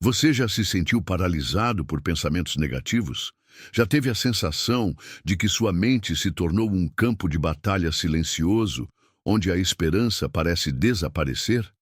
Você já se sentiu paralisado por pensamentos negativos? Já teve a sensação de que sua mente se tornou um campo de batalha silencioso, onde a esperança parece desaparecer?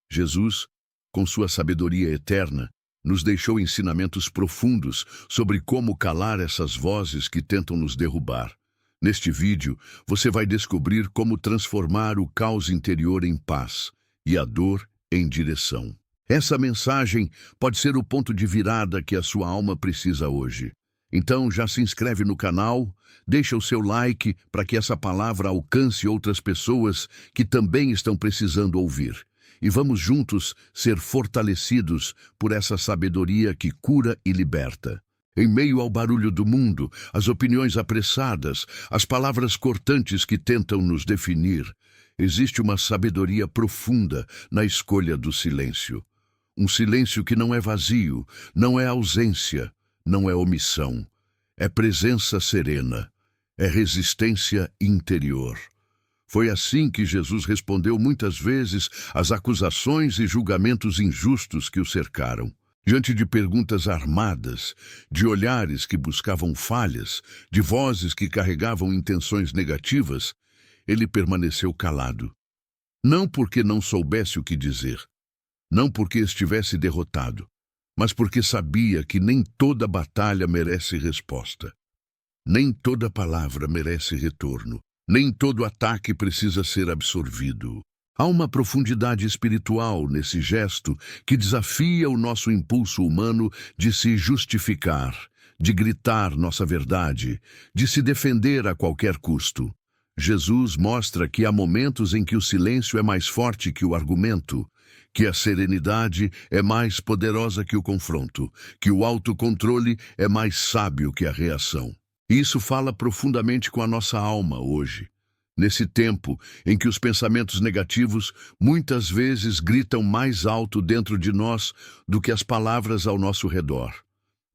Jesus, com sua sabedoria eterna, nos deixou ensinamentos profundos sobre como calar essas vozes que tentam nos derrubar. Neste vídeo, você vai descobrir como transformar o caos interior em paz e a dor em direção. Essa mensagem pode ser o ponto de virada que a sua alma precisa hoje. Então já se inscreve no canal, deixa o seu like para que essa palavra alcance outras pessoas que também estão precisando ouvir. E vamos juntos ser fortalecidos por essa sabedoria que cura e liberta. Em meio ao barulho do mundo, as opiniões apressadas, as palavras cortantes que tentam nos definir, existe uma sabedoria profunda na escolha do silêncio. Um silêncio que não é vazio, não é ausência, não é omissão. É presença serena, é resistência interior. Foi assim que Jesus respondeu muitas vezes às acusações e julgamentos injustos que o cercaram. Diante de perguntas armadas, de olhares que buscavam falhas, de vozes que carregavam intenções negativas, ele permaneceu calado. Não porque não soubesse o que dizer, não porque estivesse derrotado, mas porque sabia que nem toda batalha merece resposta. Nem toda palavra merece retorno. Nem todo ataque precisa ser absorvido. Há uma profundidade espiritual nesse gesto que desafia o nosso impulso humano de se justificar, de gritar nossa verdade, de se defender a qualquer custo. Jesus mostra que há momentos em que o silêncio é mais forte que o argumento, que a serenidade é mais poderosa que o confronto, que o autocontrole é mais sábio que a reação. Isso fala profundamente com a nossa alma hoje. Nesse tempo em que os pensamentos negativos muitas vezes gritam mais alto dentro de nós do que as palavras ao nosso redor.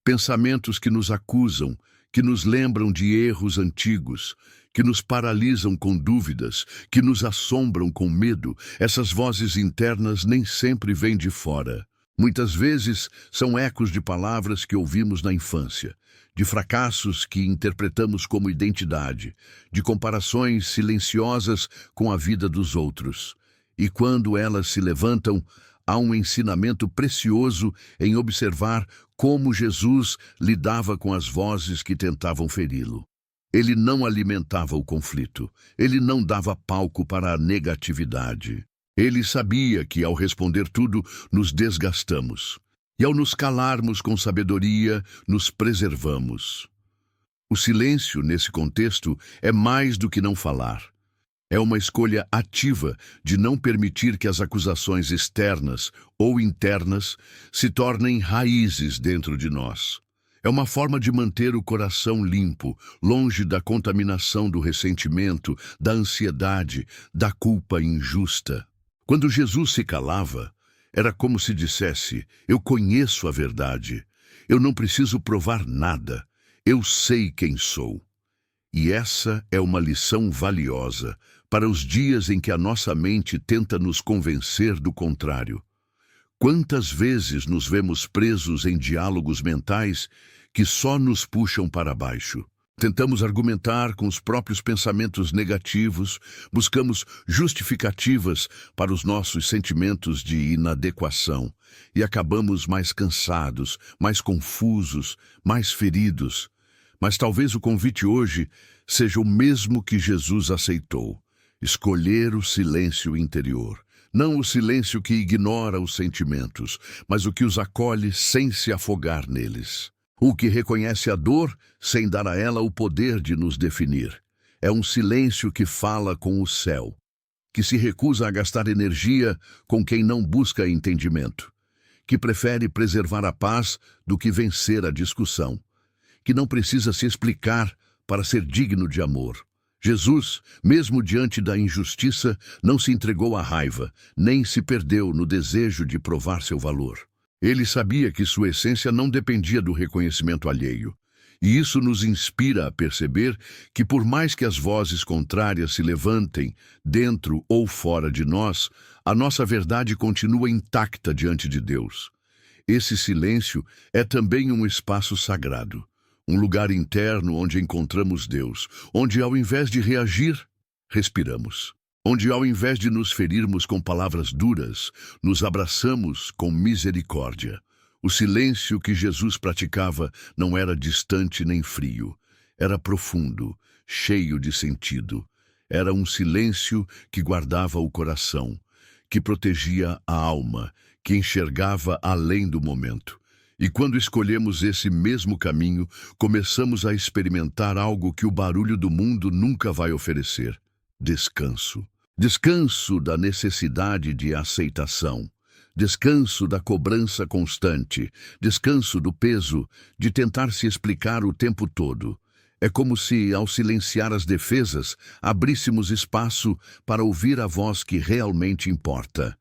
Pensamentos que nos acusam, que nos lembram de erros antigos, que nos paralisam com dúvidas, que nos assombram com medo. Essas vozes internas nem sempre vêm de fora. Muitas vezes são ecos de palavras que ouvimos na infância, de fracassos que interpretamos como identidade, de comparações silenciosas com a vida dos outros. E quando elas se levantam, há um ensinamento precioso em observar como Jesus lidava com as vozes que tentavam feri-lo. Ele não alimentava o conflito, ele não dava palco para a negatividade. Ele sabia que, ao responder tudo, nos desgastamos. E ao nos calarmos com sabedoria, nos preservamos. O silêncio, nesse contexto, é mais do que não falar. É uma escolha ativa de não permitir que as acusações externas ou internas se tornem raízes dentro de nós. É uma forma de manter o coração limpo, longe da contaminação do ressentimento, da ansiedade, da culpa injusta. Quando Jesus se calava, era como se dissesse: eu conheço a verdade, eu não preciso provar nada, eu sei quem sou. E essa é uma lição valiosa para os dias em que a nossa mente tenta nos convencer do contrário. Quantas vezes nos vemos presos em diálogos mentais que só nos puxam para baixo? Tentamos argumentar com os próprios pensamentos negativos, buscamos justificativas para os nossos sentimentos de inadequação e acabamos mais cansados, mais confusos, mais feridos. Mas talvez o convite hoje seja o mesmo que Jesus aceitou: escolher o silêncio interior. Não o silêncio que ignora os sentimentos, mas o que os acolhe sem se afogar neles. O que reconhece a dor sem dar a ela o poder de nos definir. É um silêncio que fala com o céu, que se recusa a gastar energia com quem não busca entendimento, que prefere preservar a paz do que vencer a discussão, que não precisa se explicar para ser digno de amor. Jesus, mesmo diante da injustiça, não se entregou à raiva, nem se perdeu no desejo de provar seu valor. Ele sabia que sua essência não dependia do reconhecimento alheio. E isso nos inspira a perceber que, por mais que as vozes contrárias se levantem, dentro ou fora de nós, a nossa verdade continua intacta diante de Deus. Esse silêncio é também um espaço sagrado, um lugar interno onde encontramos Deus, onde ao invés de reagir, respiramos. Onde ao invés de nos ferirmos com palavras duras, nos abraçamos com misericórdia. O silêncio que Jesus praticava não era distante nem frio, era profundo, cheio de sentido. Era um silêncio que guardava o coração, que protegia a alma, que enxergava além do momento. E quando escolhemos esse mesmo caminho, começamos a experimentar algo que o barulho do mundo nunca vai oferecer: descanso. Descanso da necessidade de aceitação. Descanso da cobrança constante. Descanso do peso de tentar se explicar o tempo todo. É como se, ao silenciar as defesas, abríssemos espaço para ouvir a voz que realmente importa.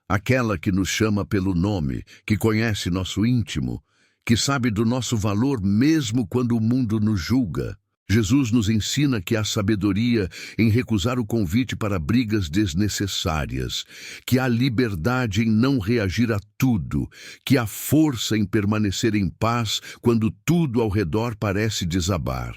Aquela que nos chama pelo nome, que conhece nosso íntimo, que sabe do nosso valor mesmo quando o mundo nos julga. Jesus nos ensina que há sabedoria em recusar o convite para brigas desnecessárias, que há liberdade em não reagir a tudo, que há força em permanecer em paz quando tudo ao redor parece desabar.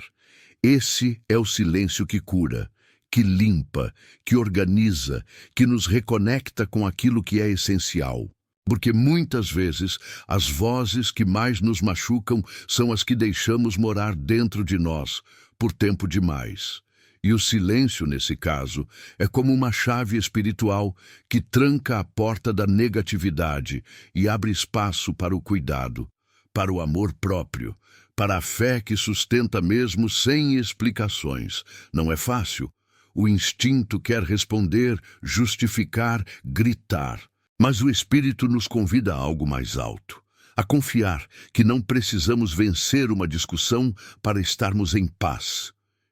Esse é o silêncio que cura, que limpa, que organiza, que nos reconecta com aquilo que é essencial. Porque muitas vezes as vozes que mais nos machucam são as que deixamos morar dentro de nós por tempo demais. E o silêncio, nesse caso, é como uma chave espiritual que tranca a porta da negatividade e abre espaço para o cuidado, para o amor próprio, para a fé que sustenta mesmo sem explicações. Não é fácil. O instinto quer responder, justificar, gritar. Mas o Espírito nos convida a algo mais alto, a confiar que não precisamos vencer uma discussão para estarmos em paz,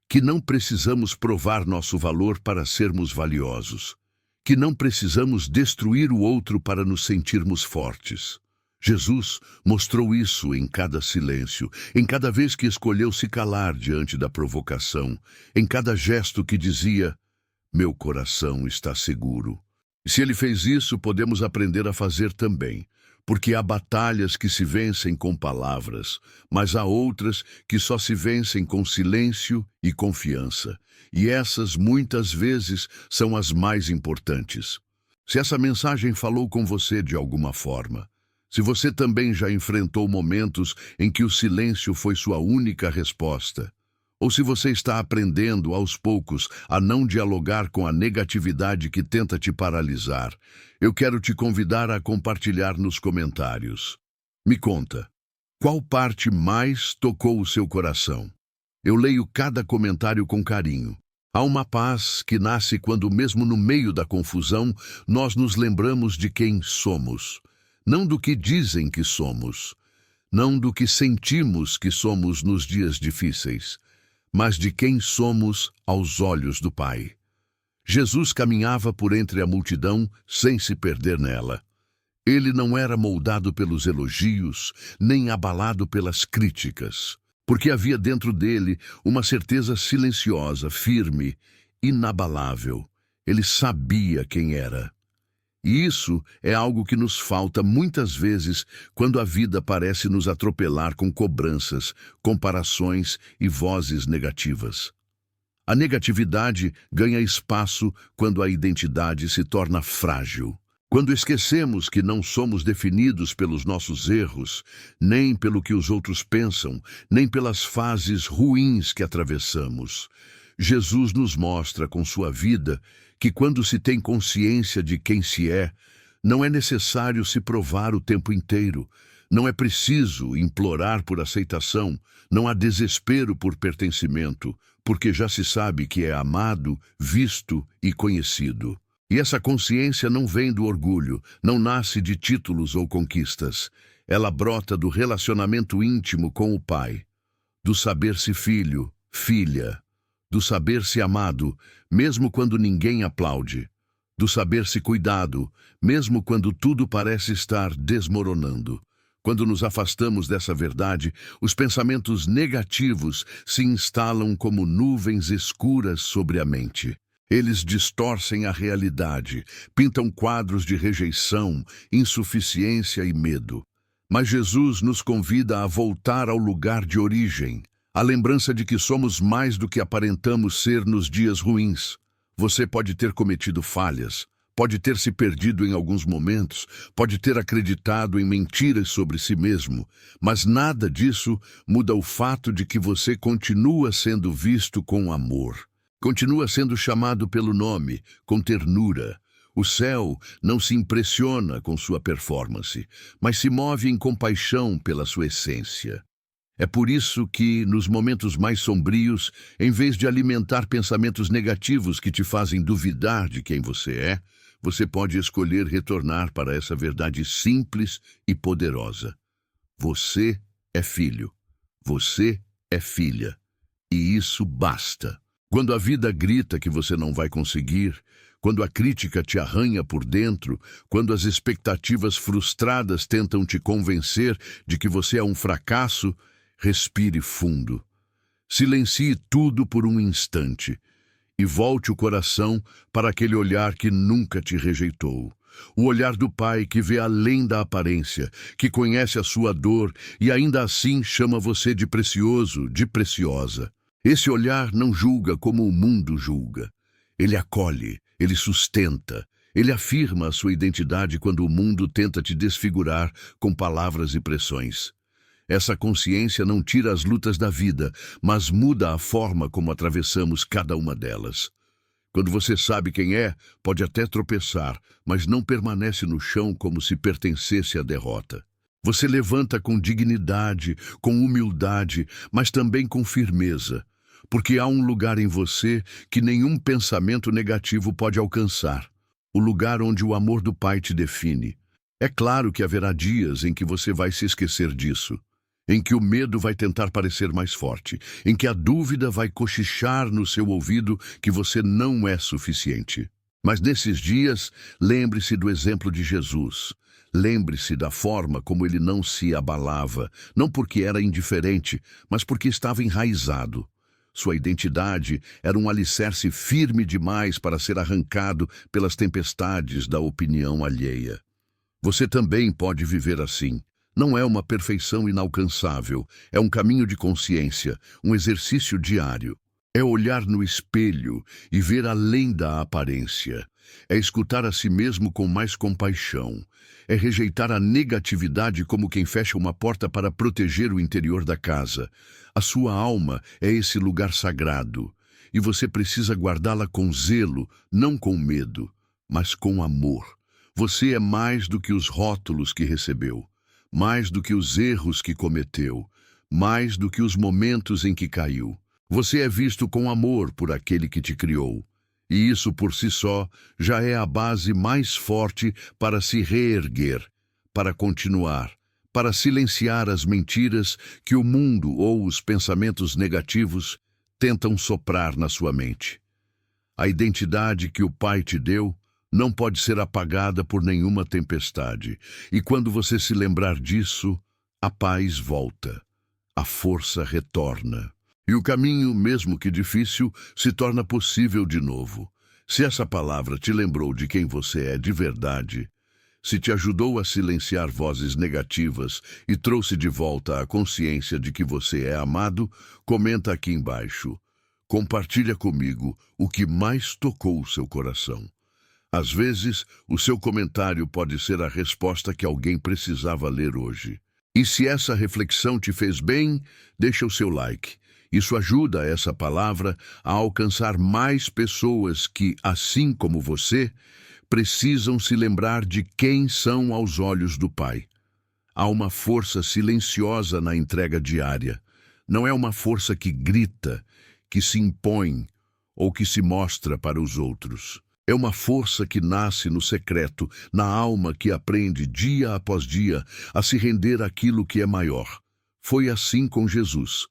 que não precisamos provar nosso valor para sermos valiosos, que não precisamos destruir o outro para nos sentirmos fortes. Jesus mostrou isso em cada silêncio, em cada vez que escolheu se calar diante da provocação, em cada gesto que dizia: "Meu coração está seguro." E se ele fez isso, podemos aprender a fazer também, porque há batalhas que se vencem com palavras, mas há outras que só se vencem com silêncio e confiança. E essas, muitas vezes, são as mais importantes. Se essa mensagem falou com você de alguma forma, se você também já enfrentou momentos em que o silêncio foi sua única resposta, ou se você está aprendendo aos poucos a não dialogar com a negatividade que tenta te paralisar, eu quero te convidar a compartilhar nos comentários. Me conta, qual parte mais tocou o seu coração? Eu leio cada comentário com carinho. Há uma paz que nasce quando, mesmo no meio da confusão, nós nos lembramos de quem somos. Não do que dizem que somos, não do que sentimos que somos nos dias difíceis, mas de quem somos aos olhos do Pai. Jesus caminhava por entre a multidão sem se perder nela. Ele não era moldado pelos elogios, nem abalado pelas críticas, porque havia dentro dele uma certeza silenciosa, firme, inabalável. Ele sabia quem era. E isso é algo que nos falta muitas vezes quando a vida parece nos atropelar com cobranças, comparações e vozes negativas. A negatividade ganha espaço quando a identidade se torna frágil. Quando esquecemos que não somos definidos pelos nossos erros, nem pelo que os outros pensam, nem pelas fases ruins que atravessamos. Jesus nos mostra com sua vida que quando se tem consciência de quem se é, não é necessário se provar o tempo inteiro, não é preciso implorar por aceitação, não há desespero por pertencimento, porque já se sabe que é amado, visto e conhecido. E essa consciência não vem do orgulho, não nasce de títulos ou conquistas. Ela brota do relacionamento íntimo com o Pai, do saber-se filho, filha, do saber-se amado, mesmo quando ninguém aplaude, do saber-se cuidado, mesmo quando tudo parece estar desmoronando. Quando nos afastamos dessa verdade, os pensamentos negativos se instalam como nuvens escuras sobre a mente. Eles distorcem a realidade, pintam quadros de rejeição, insuficiência e medo. Mas Jesus nos convida a voltar ao lugar de origem, a lembrança de que somos mais do que aparentamos ser nos dias ruins. Você pode ter cometido falhas, pode ter se perdido em alguns momentos, pode ter acreditado em mentiras sobre si mesmo, mas nada disso muda o fato de que você continua sendo visto com amor. Continua sendo chamado pelo nome, com ternura. O céu não se impressiona com sua performance, mas se move em compaixão pela sua essência. É por isso que, nos momentos mais sombrios, em vez de alimentar pensamentos negativos que te fazem duvidar de quem você pode escolher retornar para essa verdade simples e poderosa. Você é filho. Você é filha. E isso basta. Quando a vida grita que você não vai conseguir, quando a crítica te arranha por dentro, quando as expectativas frustradas tentam te convencer de que você é um fracasso, respire fundo. Silencie tudo por um instante e volte o coração para aquele olhar que nunca te rejeitou. O olhar do Pai que vê além da aparência, que conhece a sua dor e ainda assim chama você de precioso, de preciosa. Esse olhar não julga como o mundo julga. Ele acolhe, ele sustenta, ele afirma a sua identidade quando o mundo tenta te desfigurar com palavras e pressões. Essa consciência não tira as lutas da vida, mas muda a forma como atravessamos cada uma delas. Quando você sabe quem é, pode até tropeçar, mas não permanece no chão como se pertencesse à derrota. Você levanta com dignidade, com humildade, mas também com firmeza, porque há um lugar em você que nenhum pensamento negativo pode alcançar. O lugar onde o amor do Pai te define. É claro que haverá dias em que você vai se esquecer disso, em que o medo vai tentar parecer mais forte, em que a dúvida vai cochichar no seu ouvido que você não é suficiente. Mas nesses dias, lembre-se do exemplo de Jesus. Lembre-se da forma como ele não se abalava, não porque era indiferente, mas porque estava enraizado. Sua identidade era um alicerce firme demais para ser arrancado pelas tempestades da opinião alheia. Você também pode viver assim. Não é uma perfeição inalcançável, é um caminho de consciência, um exercício diário. É olhar no espelho e ver além da aparência. É escutar a si mesmo com mais compaixão. É rejeitar a negatividade como quem fecha uma porta para proteger o interior da casa. A sua alma é esse lugar sagrado, e você precisa guardá-la com zelo, não com medo, mas com amor. Você é mais do que os rótulos que recebeu, mais do que os erros que cometeu, mais do que os momentos em que caiu. Você é visto com amor por aquele que te criou. E isso por si só já é a base mais forte para se reerguer, para continuar, para silenciar as mentiras que o mundo ou os pensamentos negativos tentam soprar na sua mente. A identidade que o Pai te deu não pode ser apagada por nenhuma tempestade. E quando você se lembrar disso, a paz volta, a força retorna. E o caminho, mesmo que difícil, se torna possível de novo. Se essa palavra te lembrou de quem você é de verdade, se te ajudou a silenciar vozes negativas e trouxe de volta a consciência de que você é amado, comenta aqui embaixo. Compartilha comigo o que mais tocou o seu coração. Às vezes, o seu comentário pode ser a resposta que alguém precisava ler hoje. E se essa reflexão te fez bem, deixa o seu like. Isso ajuda essa palavra a alcançar mais pessoas que, assim como você, precisam se lembrar de quem são aos olhos do Pai. Há uma força silenciosa na entrega diária. Não é uma força que grita, que se impõe ou que se mostra para os outros. É uma força que nasce no secreto, na alma que aprende dia após dia a se render àquilo que é maior. Foi assim com Jesus.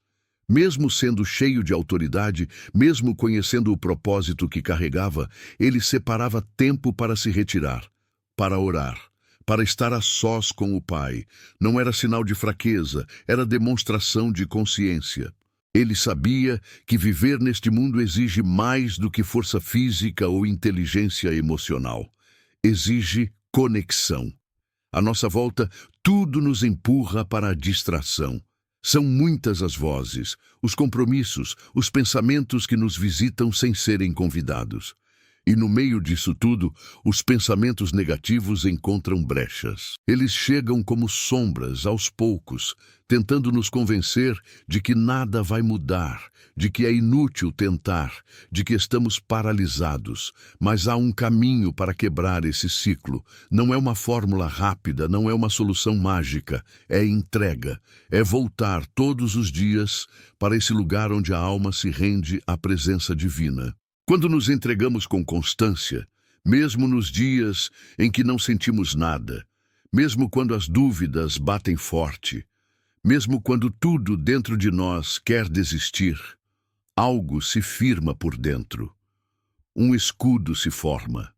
Mesmo sendo cheio de autoridade, mesmo conhecendo o propósito que carregava, ele separava tempo para se retirar, para orar, para estar a sós com o Pai. Não era sinal de fraqueza, era demonstração de consciência. Ele sabia que viver neste mundo exige mais do que força física ou inteligência emocional. Exige conexão. À nossa volta, tudo nos empurra para a distração. São muitas as vozes, os compromissos, os pensamentos que nos visitam sem serem convidados. E no meio disso tudo, os pensamentos negativos encontram brechas. Eles chegam como sombras, aos poucos, tentando nos convencer de que nada vai mudar, de que é inútil tentar, de que estamos paralisados. Mas há um caminho para quebrar esse ciclo. Não é uma fórmula rápida, não é uma solução mágica. É entrega. É voltar todos os dias para esse lugar onde a alma se rende à presença divina. Quando nos entregamos com constância, mesmo nos dias em que não sentimos nada, mesmo quando as dúvidas batem forte, mesmo quando tudo dentro de nós quer desistir, algo se firma por dentro. Um escudo se forma.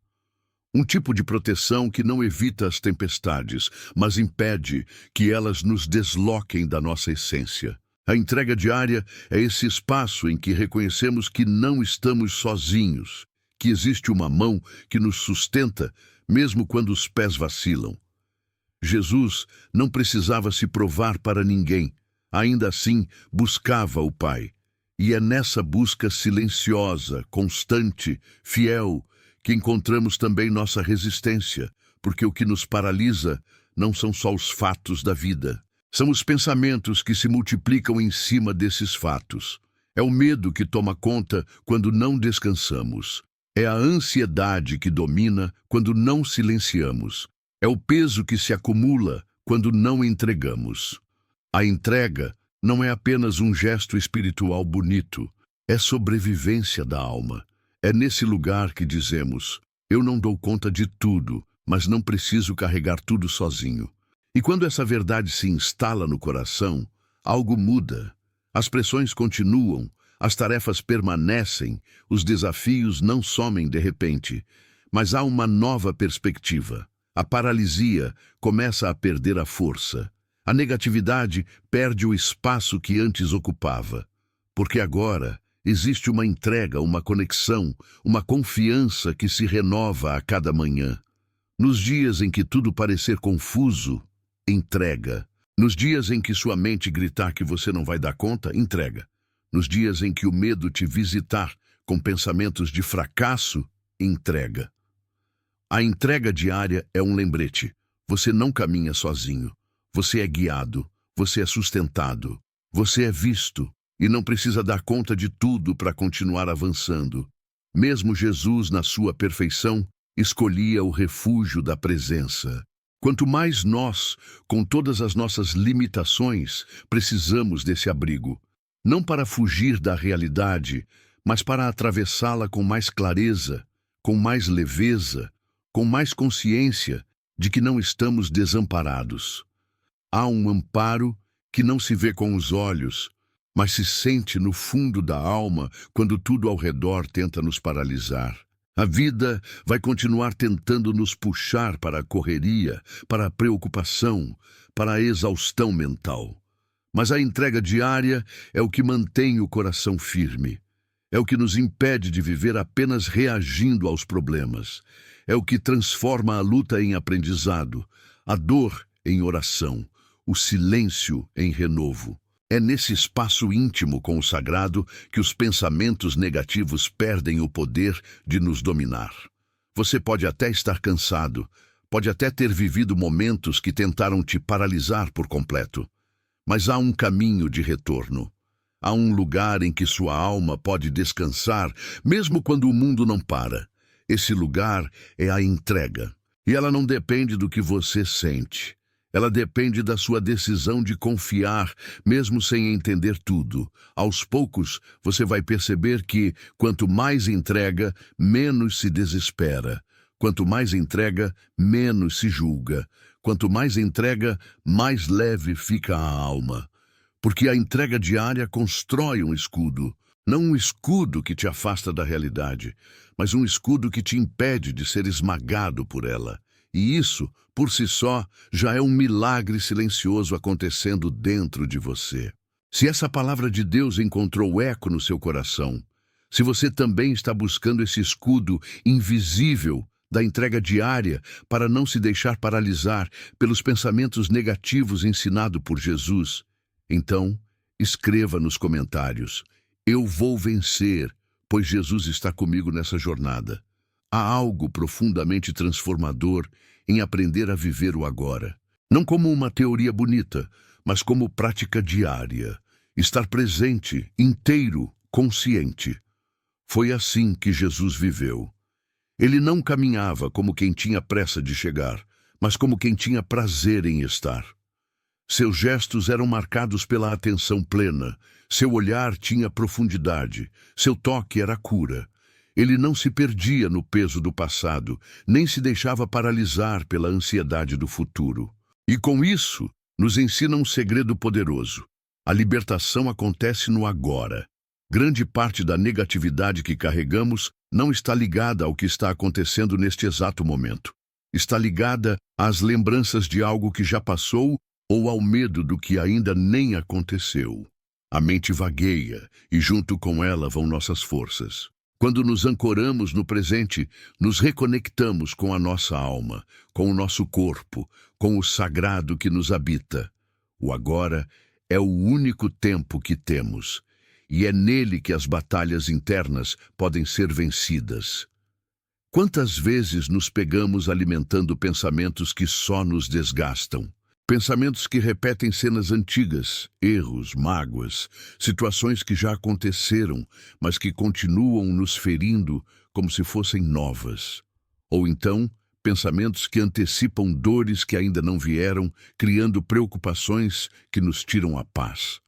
Um tipo de proteção que não evita as tempestades, mas impede que elas nos desloquem da nossa essência. A entrega diária é esse espaço em que reconhecemos que não estamos sozinhos, que existe uma mão que nos sustenta, mesmo quando os pés vacilam. Jesus não precisava se provar para ninguém, ainda assim buscava o Pai. E é nessa busca silenciosa, constante, fiel, que encontramos também nossa resistência, porque o que nos paralisa não são só os fatos da vida. São os pensamentos que se multiplicam em cima desses fatos. É o medo que toma conta quando não descansamos. É a ansiedade que domina quando não silenciamos. É o peso que se acumula quando não entregamos. A entrega não é apenas um gesto espiritual bonito, é sobrevivência da alma. É nesse lugar que dizemos: eu não dou conta de tudo, mas não preciso carregar tudo sozinho. E quando essa verdade se instala no coração, algo muda. As pressões continuam, as tarefas permanecem, os desafios não somem de repente, mas há uma nova perspectiva. A paralisia começa a perder a força. A negatividade perde o espaço que antes ocupava. Porque agora existe uma entrega, uma conexão, uma confiança que se renova a cada manhã. Nos dias em que tudo parecer confuso, entrega. Nos dias em que sua mente gritar que você não vai dar conta, entrega. Nos dias em que o medo te visitar com pensamentos de fracasso, entrega. A entrega diária é um lembrete. Você não caminha sozinho. Você é guiado. Você é sustentado. Você é visto e não precisa dar conta de tudo para continuar avançando. Mesmo Jesus, na sua perfeição, escolhia o refúgio da presença. Quanto mais nós, com todas as nossas limitações, precisamos desse abrigo. Não para fugir da realidade, mas para atravessá-la com mais clareza, com mais leveza, com mais consciência de que não estamos desamparados. Há um amparo que não se vê com os olhos, mas se sente no fundo da alma quando tudo ao redor tenta nos paralisar. A vida vai continuar tentando nos puxar para a correria, para a preocupação, para a exaustão mental. Mas a entrega diária é o que mantém o coração firme. É o que nos impede de viver apenas reagindo aos problemas. É o que transforma a luta em aprendizado, a dor em oração, o silêncio em renovo. É nesse espaço íntimo com o sagrado que os pensamentos negativos perdem o poder de nos dominar. Você pode até estar cansado, pode até ter vivido momentos que tentaram te paralisar por completo, mas há um caminho de retorno. Há um lugar em que sua alma pode descansar, mesmo quando o mundo não para. Esse lugar é a entrega, e ela não depende do que você sente. Ela depende da sua decisão de confiar, mesmo sem entender tudo. Aos poucos, você vai perceber que, quanto mais entrega, menos se desespera. Quanto mais entrega, menos se julga. Quanto mais entrega, mais leve fica a alma. Porque a entrega diária constrói um escudo. Não um escudo que te afasta da realidade, mas um escudo que te impede de ser esmagado por ela. E isso, por si só, já é um milagre silencioso acontecendo dentro de você. Se essa palavra de Deus encontrou eco no seu coração, se você também está buscando esse escudo invisível da entrega diária para não se deixar paralisar pelos pensamentos negativos ensinados por Jesus, então escreva nos comentários: eu vou vencer, pois Jesus está comigo nessa jornada. Há algo profundamente transformador em aprender a viver o agora. Não como uma teoria bonita, mas como prática diária. Estar presente, inteiro, consciente. Foi assim que Jesus viveu. Ele não caminhava como quem tinha pressa de chegar, mas como quem tinha prazer em estar. Seus gestos eram marcados pela atenção plena, seu olhar tinha profundidade, seu toque era cura. Ele não se perdia no peso do passado, nem se deixava paralisar pela ansiedade do futuro. E com isso, nos ensina um segredo poderoso. A libertação acontece no agora. Grande parte da negatividade que carregamos não está ligada ao que está acontecendo neste exato momento. Está ligada às lembranças de algo que já passou ou ao medo do que ainda nem aconteceu. A mente vagueia e junto com ela vão nossas forças. Quando nos ancoramos no presente, nos reconectamos com a nossa alma, com o nosso corpo, com o sagrado que nos habita. O agora é o único tempo que temos, e é nele que as batalhas internas podem ser vencidas. Quantas vezes nos pegamos alimentando pensamentos que só nos desgastam? Pensamentos que repetem cenas antigas, erros, mágoas, situações que já aconteceram, mas que continuam nos ferindo como se fossem novas. Ou então, pensamentos que antecipam dores que ainda não vieram, criando preocupações que nos tiram a paz.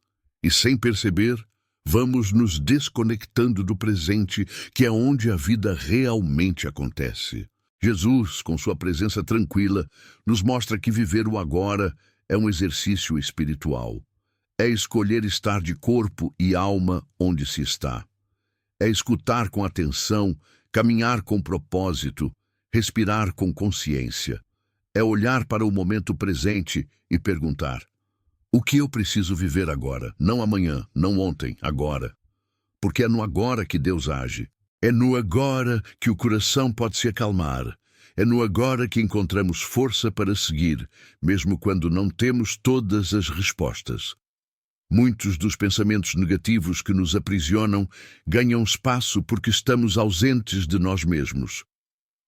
E sem perceber, vamos nos desconectando do presente, que é onde a vida realmente acontece. Jesus, com sua presença tranquila, nos mostra que viver o agora é um exercício espiritual. É escolher estar de corpo e alma onde se está. É escutar com atenção, caminhar com propósito, respirar com consciência. É olhar para o momento presente e perguntar: o que eu preciso viver agora? Não amanhã, não ontem, agora. Porque é no agora que Deus age. É no agora que o coração pode se acalmar. É no agora que encontramos força para seguir, mesmo quando não temos todas as respostas. Muitos dos pensamentos negativos que nos aprisionam ganham espaço porque estamos ausentes de nós mesmos.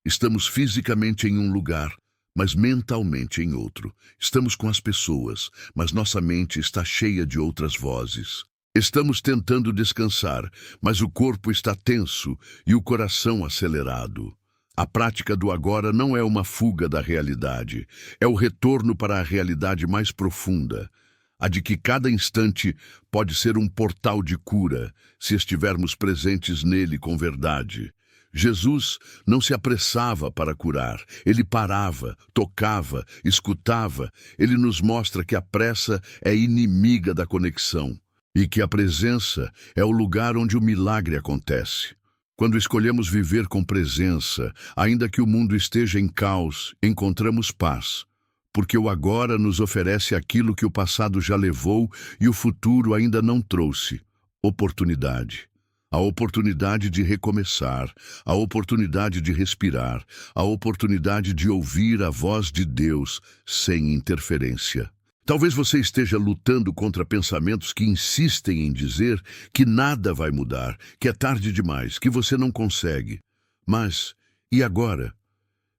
Estamos fisicamente em um lugar, mas mentalmente em outro. Estamos com as pessoas, mas nossa mente está cheia de outras vozes. Estamos tentando descansar, mas o corpo está tenso e o coração acelerado. A prática do agora não é uma fuga da realidade, é o retorno para a realidade mais profunda, a de que cada instante pode ser um portal de cura, se estivermos presentes nele com verdade. Jesus não se apressava para curar, ele parava, tocava, escutava. Ele nos mostra que a pressa é inimiga da conexão. E que a presença é o lugar onde o milagre acontece. Quando escolhemos viver com presença, ainda que o mundo esteja em caos, encontramos paz. Porque o agora nos oferece aquilo que o passado já levou e o futuro ainda não trouxe: oportunidade. A oportunidade de recomeçar, a oportunidade de respirar, a oportunidade de ouvir a voz de Deus sem interferência. Talvez você esteja lutando contra pensamentos que insistem em dizer que nada vai mudar, que é tarde demais, que você não consegue. Mas, e agora?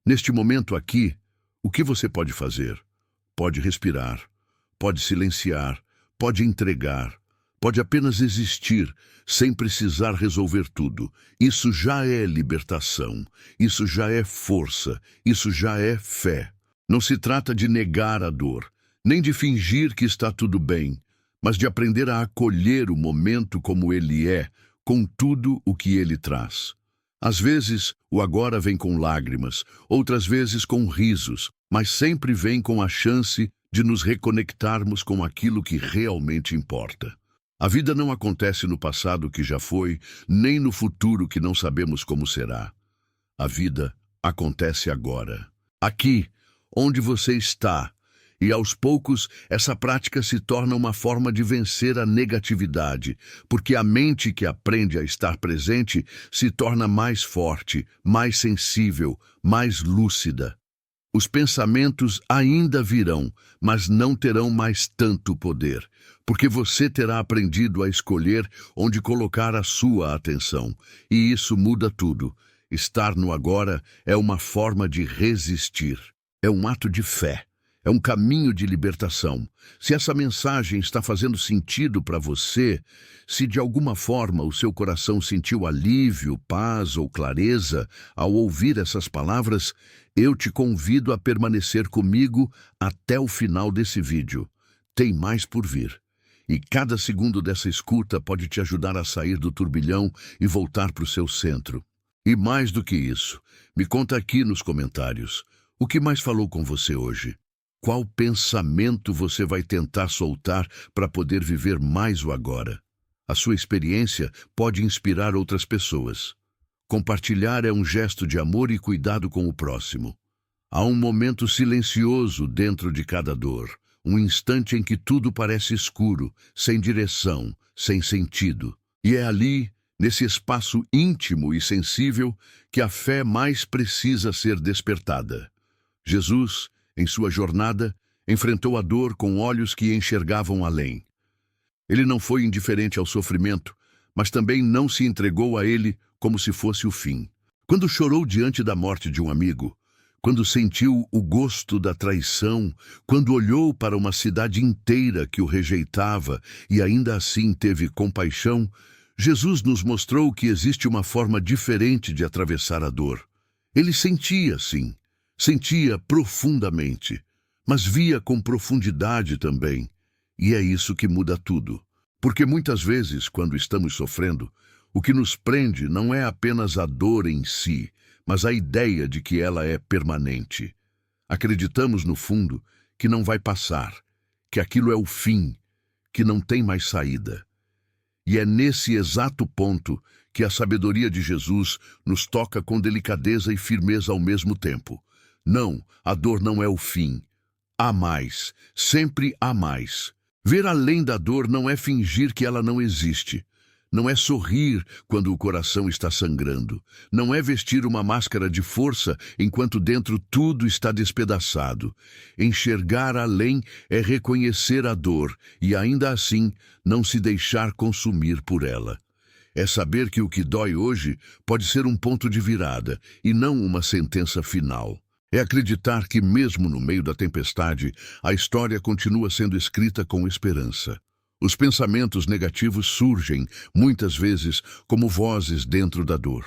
Neste momento aqui, o que você pode fazer? Pode respirar, pode silenciar, pode entregar, pode apenas existir, sem precisar resolver tudo. Isso já é libertação, isso já é força, isso já é fé. Não se trata de negar a dor, nem de fingir que está tudo bem, mas de aprender a acolher o momento como ele é, com tudo o que ele traz. Às vezes, o agora vem com lágrimas, outras vezes com risos, mas sempre vem com a chance de nos reconectarmos com aquilo que realmente importa. A vida não acontece no passado que já foi, nem no futuro que não sabemos como será. A vida acontece agora, aqui, onde você está, E aos poucos, essa prática se torna uma forma de vencer a negatividade, porque a mente que aprende a estar presente se torna mais forte, mais sensível, mais lúcida. Os pensamentos ainda virão, mas não terão mais tanto poder, porque você terá aprendido a escolher onde colocar a sua atenção. E isso muda tudo. Estar no agora é uma forma de resistir. É um ato de fé. É um caminho de libertação. Se essa mensagem está fazendo sentido para você, se de alguma forma o seu coração sentiu alívio, paz ou clareza ao ouvir essas palavras, eu te convido a permanecer comigo até o final desse vídeo. Tem mais por vir. E cada segundo dessa escuta pode te ajudar a sair do turbilhão e voltar para o seu centro. E mais do que isso, me conta aqui nos comentários, o que mais falou com você hoje? Qual pensamento você vai tentar soltar para poder viver mais o agora? A sua experiência pode inspirar outras pessoas. Compartilhar é um gesto de amor e cuidado com o próximo. Há um momento silencioso dentro de cada dor, um instante em que tudo parece escuro, sem direção, sem sentido. E é ali, nesse espaço íntimo e sensível, que a fé mais precisa ser despertada. Jesus, em sua jornada, enfrentou a dor com olhos que enxergavam além. Ele não foi indiferente ao sofrimento, mas também não se entregou a ele como se fosse o fim. Quando chorou diante da morte de um amigo, quando sentiu o gosto da traição, quando olhou para uma cidade inteira que o rejeitava e ainda assim teve compaixão, Jesus nos mostrou que existe uma forma diferente de atravessar a dor. Ele sentia, sim. Sentia profundamente, mas via com profundidade também. E é isso que muda tudo. Porque muitas vezes, quando estamos sofrendo, o que nos prende não é apenas a dor em si, mas a ideia de que ela é permanente. Acreditamos, no fundo, que não vai passar, que aquilo é o fim, que não tem mais saída. E é nesse exato ponto que a sabedoria de Jesus nos toca com delicadeza e firmeza ao mesmo tempo. Não, a dor não é o fim. Há mais, sempre há mais. Ver além da dor não é fingir que ela não existe. Não é sorrir quando o coração está sangrando. Não é vestir uma máscara de força enquanto dentro tudo está despedaçado. Enxergar além é reconhecer a dor e, ainda assim, não se deixar consumir por ela. É saber que o que dói hoje pode ser um ponto de virada e não uma sentença final. É acreditar que, mesmo no meio da tempestade, a história continua sendo escrita com esperança. Os pensamentos negativos surgem, muitas vezes, como vozes dentro da dor.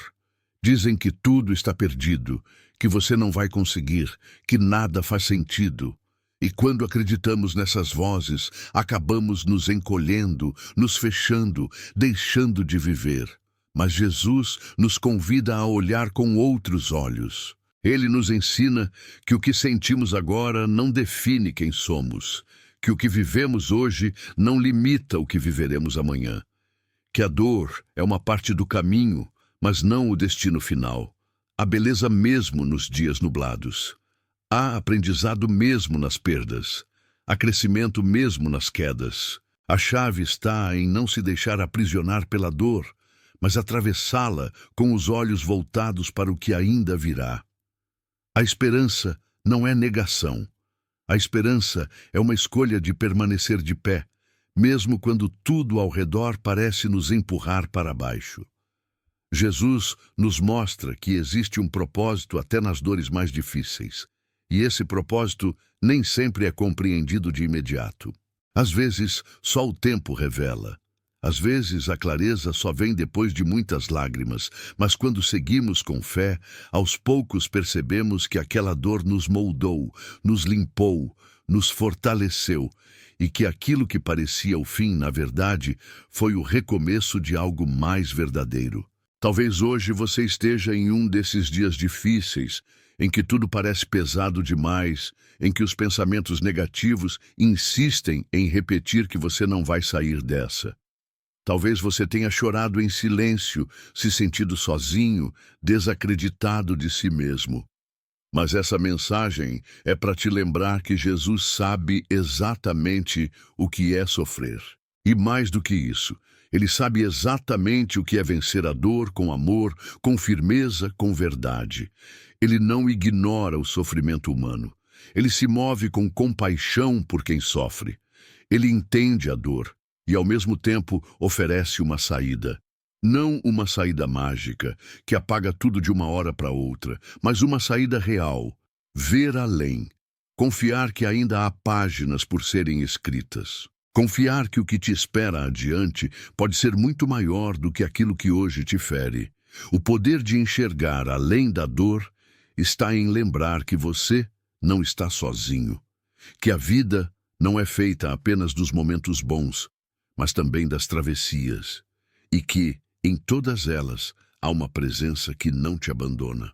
Dizem que tudo está perdido, que você não vai conseguir, que nada faz sentido. E quando acreditamos nessas vozes, acabamos nos encolhendo, nos fechando, deixando de viver. Mas Jesus nos convida a olhar com outros olhos. Ele nos ensina que o que sentimos agora não define quem somos, que o que vivemos hoje não limita o que viveremos amanhã, que a dor é uma parte do caminho, mas não o destino final. Há beleza mesmo nos dias nublados. Há aprendizado mesmo nas perdas. Há crescimento mesmo nas quedas. A chave está em não se deixar aprisionar pela dor, mas atravessá-la com os olhos voltados para o que ainda virá. A esperança não é negação. A esperança é uma escolha de permanecer de pé, mesmo quando tudo ao redor parece nos empurrar para baixo. Jesus nos mostra que existe um propósito até nas dores mais difíceis, e esse propósito nem sempre é compreendido de imediato. Às vezes, só o tempo revela. Às vezes, a clareza só vem depois de muitas lágrimas, mas quando seguimos com fé, aos poucos percebemos que aquela dor nos moldou, nos limpou, nos fortaleceu, e que aquilo que parecia o fim, na verdade, foi o recomeço de algo mais verdadeiro. Talvez hoje você esteja em um desses dias difíceis, em que tudo parece pesado demais, em que os pensamentos negativos insistem em repetir que você não vai sair dessa. Talvez você tenha chorado em silêncio, se sentido sozinho, desacreditado de si mesmo. Mas essa mensagem é para te lembrar que Jesus sabe exatamente o que é sofrer. E mais do que isso, ele sabe exatamente o que é vencer a dor com amor, com firmeza, com verdade. Ele não ignora o sofrimento humano. Ele se move com compaixão por quem sofre. Ele entende a dor e, ao mesmo tempo, oferece uma saída. Não uma saída mágica, que apaga tudo de uma hora para outra, mas uma saída real. Ver além. Confiar que ainda há páginas por serem escritas. Confiar que o que te espera adiante pode ser muito maior do que aquilo que hoje te fere. O poder de enxergar além da dor está em lembrar que você não está sozinho, que a vida não é feita apenas dos momentos bons, mas também das travessias, e que, em todas elas, há uma presença que não te abandona.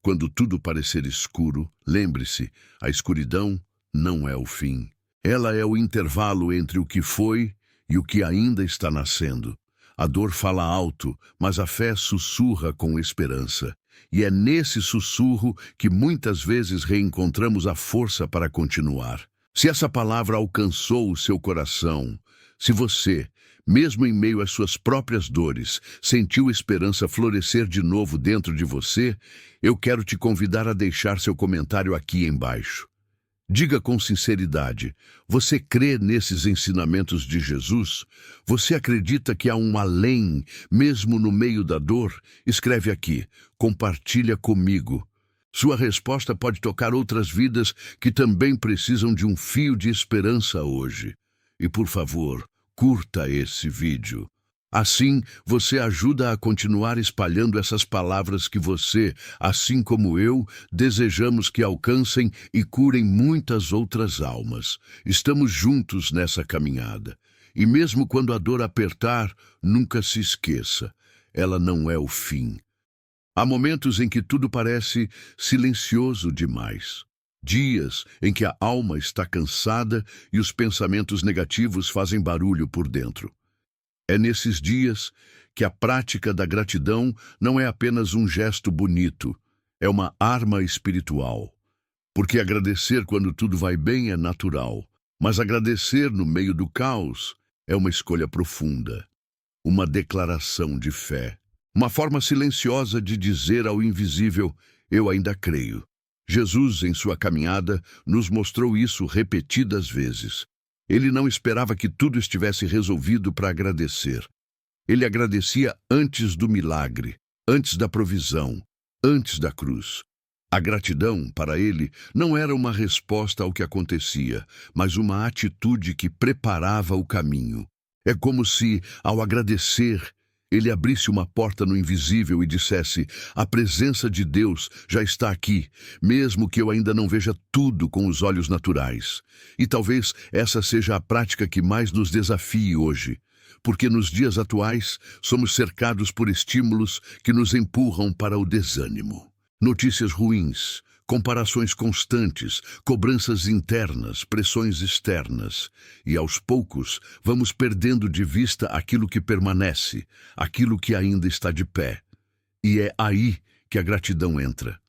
Quando tudo parecer escuro, lembre-se, a escuridão não é o fim. Ela é o intervalo entre o que foi e o que ainda está nascendo. A dor fala alto, mas a fé sussurra com esperança. E é nesse sussurro que muitas vezes reencontramos a força para continuar. Se essa palavra alcançou o seu coração, se você, mesmo em meio às suas próprias dores, sentiu esperança florescer de novo dentro de você, eu quero te convidar a deixar seu comentário aqui embaixo. Diga com sinceridade, você crê nesses ensinamentos de Jesus? Você acredita que há um além, mesmo no meio da dor? Escreve aqui, compartilha comigo. Sua resposta pode tocar outras vidas que também precisam de um fio de esperança hoje. E por favor, curta esse vídeo. Assim, você ajuda a continuar espalhando essas palavras que você, assim como eu, desejamos que alcancem e curem muitas outras almas. Estamos juntos nessa caminhada. E mesmo quando a dor apertar, nunca se esqueça, ela não é o fim. Há momentos em que tudo parece silencioso demais. Dias em que a alma está cansada e os pensamentos negativos fazem barulho por dentro. É nesses dias que a prática da gratidão não é apenas um gesto bonito, é uma arma espiritual. Porque agradecer quando tudo vai bem é natural, mas agradecer no meio do caos é uma escolha profunda, uma declaração de fé. Uma forma silenciosa de dizer ao invisível, eu ainda creio. Jesus, em sua caminhada, nos mostrou isso repetidas vezes. Ele não esperava que tudo estivesse resolvido para agradecer. Ele agradecia antes do milagre, antes da provisão, antes da cruz. A gratidão, para ele, não era uma resposta ao que acontecia, mas uma atitude que preparava o caminho. É como se, ao agradecer, ele abrisse uma porta no invisível e dissesse, a presença de Deus já está aqui, mesmo que eu ainda não veja tudo com os olhos naturais. E talvez essa seja a prática que mais nos desafie hoje, porque nos dias atuais somos cercados por estímulos que nos empurram para o desânimo. Notícias ruins, comparações constantes, cobranças internas, pressões externas. E aos poucos vamos perdendo de vista aquilo que permanece, aquilo que ainda está de pé. E é aí que a gratidão entra.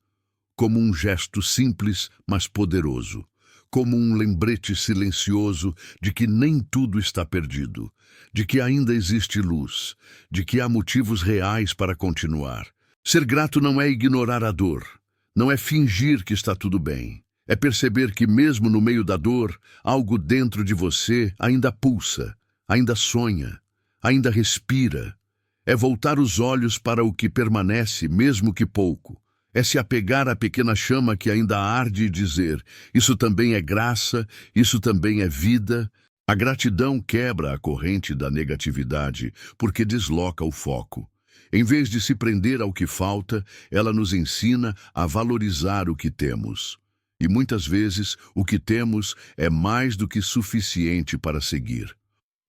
Como um gesto simples, mas poderoso. Como um lembrete silencioso de que nem tudo está perdido, de que ainda existe luz, de que há motivos reais para continuar. Ser grato não é ignorar a dor. Não é fingir que está tudo bem. É perceber que mesmo no meio da dor, algo dentro de você ainda pulsa, ainda sonha, ainda respira. É voltar os olhos para o que permanece, mesmo que pouco. É se apegar à pequena chama que ainda arde e dizer, isso também é graça, isso também é vida. A gratidão quebra a corrente da negatividade, porque desloca o foco. Em vez de se prender ao que falta, ela nos ensina a valorizar o que temos. E muitas vezes, o que temos é mais do que suficiente para seguir.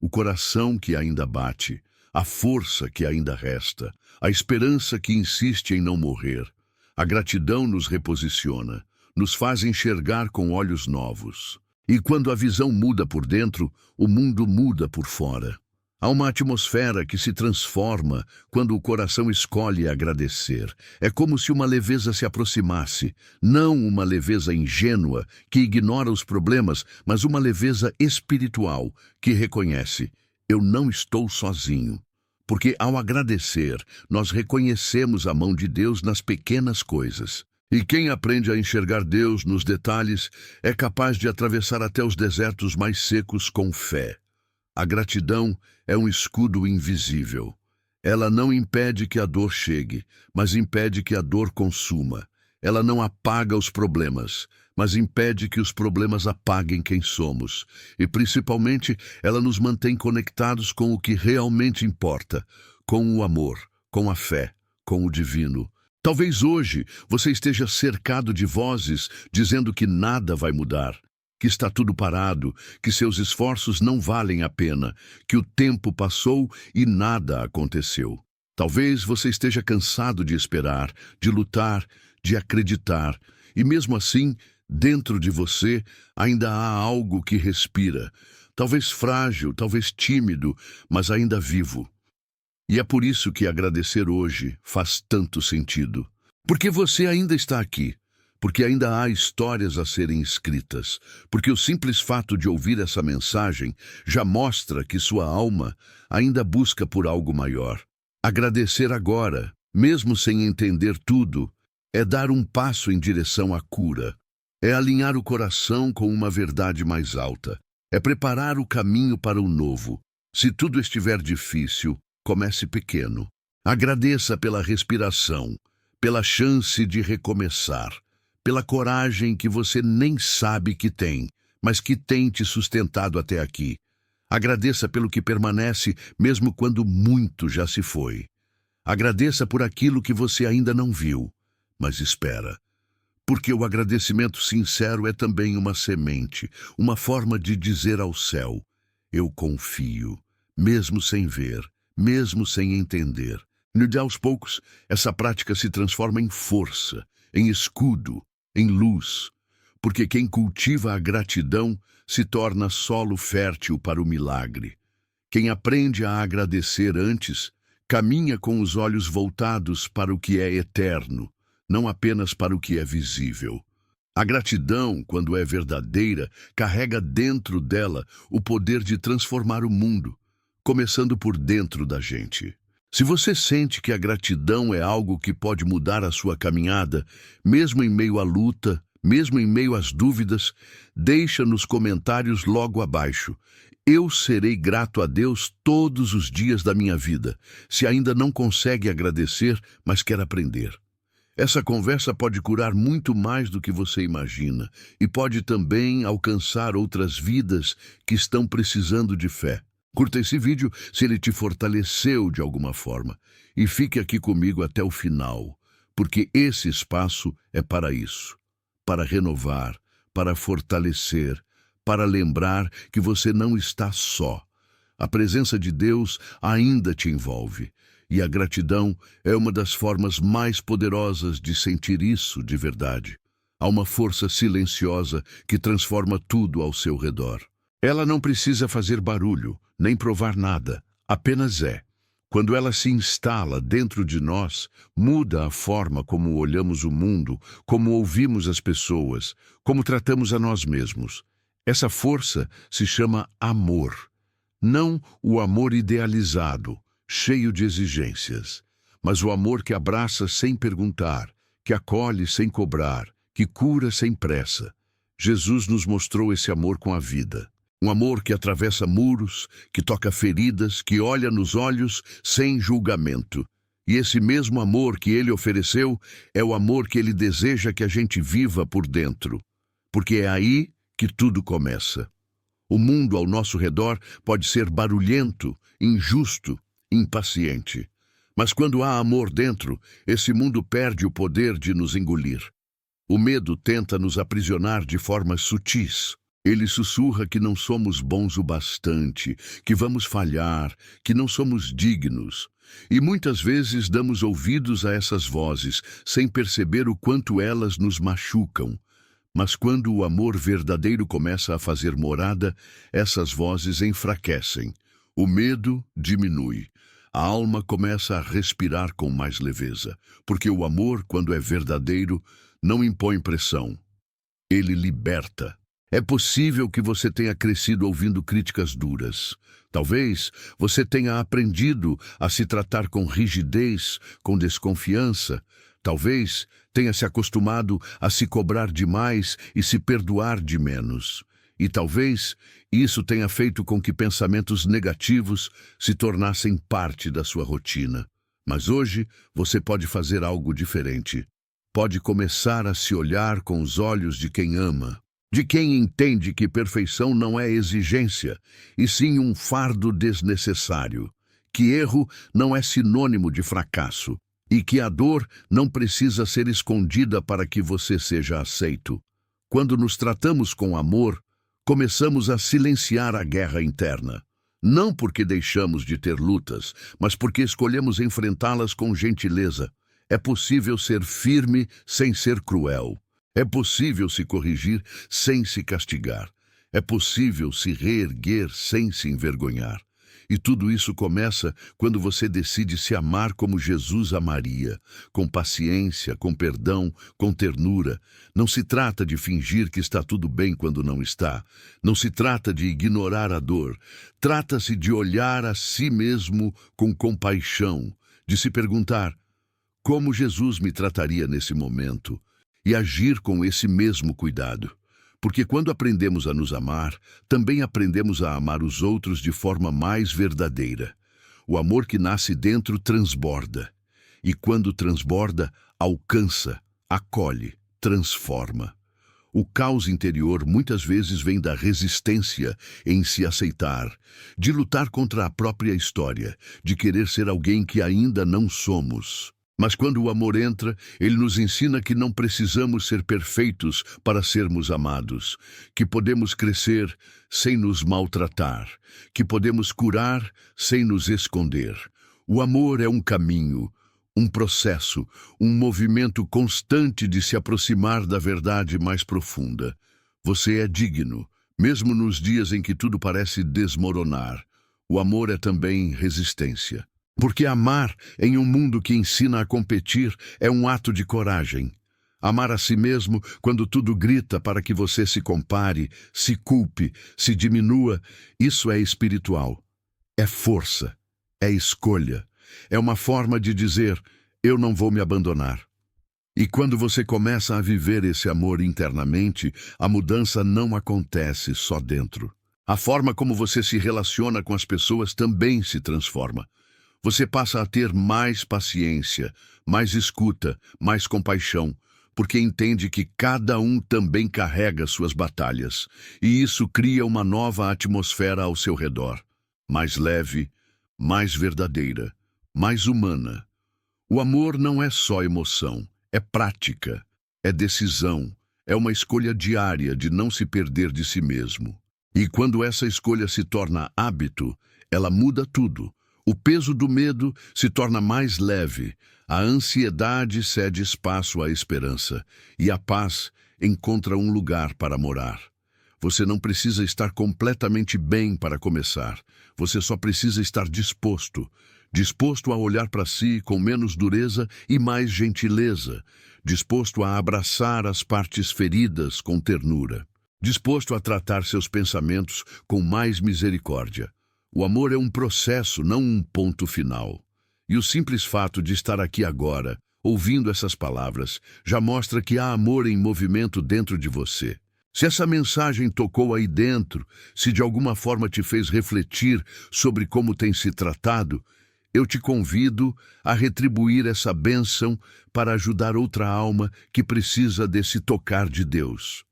O coração que ainda bate, a força que ainda resta, a esperança que insiste em não morrer. A gratidão nos reposiciona, nos faz enxergar com olhos novos. E quando a visão muda por dentro, o mundo muda por fora. Há uma atmosfera que se transforma quando o coração escolhe agradecer. É como se uma leveza se aproximasse, não uma leveza ingênua que ignora os problemas, mas uma leveza espiritual que reconhece: eu não estou sozinho. Porque ao agradecer, nós reconhecemos a mão de Deus nas pequenas coisas. E quem aprende a enxergar Deus nos detalhes é capaz de atravessar até os desertos mais secos com fé. A gratidão é um escudo invisível. Ela não impede que a dor chegue, mas impede que a dor consuma. Ela não apaga os problemas, mas impede que os problemas apaguem quem somos. E, principalmente, ela nos mantém conectados com o que realmente importa, com o amor, com a fé, com o divino. Talvez hoje você esteja cercado de vozes dizendo que nada vai mudar, que está tudo parado, que seus esforços não valem a pena, que o tempo passou e nada aconteceu. Talvez você esteja cansado de esperar, de lutar, de acreditar, e mesmo assim, dentro de você, ainda há algo que respira, talvez frágil, talvez tímido, mas ainda vivo. E é por isso que agradecer hoje faz tanto sentido. Porque você ainda está aqui. Porque ainda há histórias a serem escritas. Porque o simples fato de ouvir essa mensagem já mostra que sua alma ainda busca por algo maior. Agradecer agora, mesmo sem entender tudo, é dar um passo em direção à cura. É alinhar o coração com uma verdade mais alta. É preparar o caminho para o novo. Se tudo estiver difícil, comece pequeno. Agradeça pela respiração, pela chance de recomeçar, pela coragem que você nem sabe que tem, mas que tem te sustentado até aqui. Agradeça pelo que permanece, mesmo quando muito já se foi. Agradeça por aquilo que você ainda não viu, mas espera. Porque o agradecimento sincero é também uma semente, uma forma de dizer ao céu: eu confio, mesmo sem ver, mesmo sem entender. E aos poucos, essa prática se transforma em força, em escudo, em luz. Porque quem cultiva a gratidão se torna solo fértil para o milagre. Quem aprende a agradecer antes, caminha com os olhos voltados para o que é eterno, não apenas para o que é visível. A gratidão, quando é verdadeira, carrega dentro dela o poder de transformar o mundo, começando por dentro da gente. Se você sente que a gratidão é algo que pode mudar a sua caminhada, mesmo em meio à luta, mesmo em meio às dúvidas, deixa nos comentários logo abaixo: eu serei grato a Deus todos os dias da minha vida, se ainda não consegue agradecer, mas quer aprender. Essa conversa pode curar muito mais do que você imagina e pode também alcançar outras vidas que estão precisando de fé. Curta esse vídeo se ele te fortaleceu de alguma forma e fique aqui comigo até o final, porque esse espaço é para isso, para renovar, para fortalecer, para lembrar que você não está só. A presença de Deus ainda te envolve. E a gratidão é uma das formas mais poderosas de sentir isso de verdade. Há uma força silenciosa que transforma tudo ao seu redor. Ela não precisa fazer barulho, nem provar nada, apenas é. Quando ela se instala dentro de nós, muda a forma como olhamos o mundo, como ouvimos as pessoas, como tratamos a nós mesmos. Essa força se chama amor. Não o amor idealizado, cheio de exigências, mas o amor que abraça sem perguntar, que acolhe sem cobrar, que cura sem pressa. Jesus nos mostrou esse amor com a vida. Um amor que atravessa muros, que toca feridas, que olha nos olhos sem julgamento. E esse mesmo amor que ele ofereceu é o amor que ele deseja que a gente viva por dentro. Porque é aí que tudo começa. O mundo ao nosso redor pode ser barulhento, injusto, impaciente. Mas quando há amor dentro, esse mundo perde o poder de nos engolir. O medo tenta nos aprisionar de formas sutis. Ele sussurra que não somos bons o bastante, que vamos falhar, que não somos dignos. E muitas vezes damos ouvidos a essas vozes, sem perceber o quanto elas nos machucam. Mas quando o amor verdadeiro começa a fazer morada, essas vozes enfraquecem. O medo diminui. A alma começa a respirar com mais leveza, porque o amor, quando é verdadeiro, não impõe pressão. Ele liberta. É possível que você tenha crescido ouvindo críticas duras. Talvez você tenha aprendido a se tratar com rigidez, com desconfiança. Talvez tenha se acostumado a se cobrar demais e se perdoar de menos. E talvez isso tenha feito com que pensamentos negativos se tornassem parte da sua rotina. Mas hoje você pode fazer algo diferente. Pode começar a se olhar com os olhos de quem ama, de quem entende que perfeição não é exigência, e sim um fardo desnecessário, que erro não é sinônimo de fracasso, e que a dor não precisa ser escondida para que você seja aceito. Quando nos tratamos com amor, começamos a silenciar a guerra interna. Não porque deixamos de ter lutas, mas porque escolhemos enfrentá-las com gentileza. É possível ser firme sem ser cruel. É possível se corrigir sem se castigar. É possível se reerguer sem se envergonhar. E tudo isso começa quando você decide se amar como Jesus amaria, com paciência, com perdão, com ternura. Não se trata de fingir que está tudo bem quando não está. Não se trata de ignorar a dor. Trata-se de olhar a si mesmo com compaixão, de se perguntar: como Jesus me trataria nesse momento? E agir com esse mesmo cuidado. Porque quando aprendemos a nos amar, também aprendemos a amar os outros de forma mais verdadeira. O amor que nasce dentro transborda. E quando transborda, alcança, acolhe, transforma. O caos interior muitas vezes vem da resistência em se aceitar, de lutar contra a própria história, de querer ser alguém que ainda não somos. Mas quando o amor entra, ele nos ensina que não precisamos ser perfeitos para sermos amados, que podemos crescer sem nos maltratar, que podemos curar sem nos esconder. O amor é um caminho, um processo, um movimento constante de se aproximar da verdade mais profunda. Você é digno, mesmo nos dias em que tudo parece desmoronar. O amor é também resistência. Porque amar em um mundo que ensina a competir é um ato de coragem. Amar a si mesmo quando tudo grita para que você se compare, se culpe, se diminua, isso é espiritual. É força, é escolha, é uma forma de dizer: eu não vou me abandonar. E quando você começa a viver esse amor internamente, a mudança não acontece só dentro. A forma como você se relaciona com as pessoas também se transforma. Você passa a ter mais paciência, mais escuta, mais compaixão, porque entende que cada um também carrega suas batalhas, e isso cria uma nova atmosfera ao seu redor, mais leve, mais verdadeira, mais humana. O amor não é só emoção, é prática, é decisão, é uma escolha diária de não se perder de si mesmo. E quando essa escolha se torna hábito, ela muda tudo. O peso do medo se torna mais leve, a ansiedade cede espaço à esperança, e a paz encontra um lugar para morar. Você não precisa estar completamente bem para começar, você só precisa estar disposto a olhar para si com menos dureza e mais gentileza, disposto a abraçar as partes feridas com ternura, disposto a tratar seus pensamentos com mais misericórdia. O amor é um processo, não um ponto final. E o simples fato de estar aqui agora, ouvindo essas palavras, já mostra que há amor em movimento dentro de você. Se essa mensagem tocou aí dentro, se de alguma forma te fez refletir sobre como tem se tratado, eu te convido a retribuir essa bênção para ajudar outra alma que precisa desse tocar de Deus.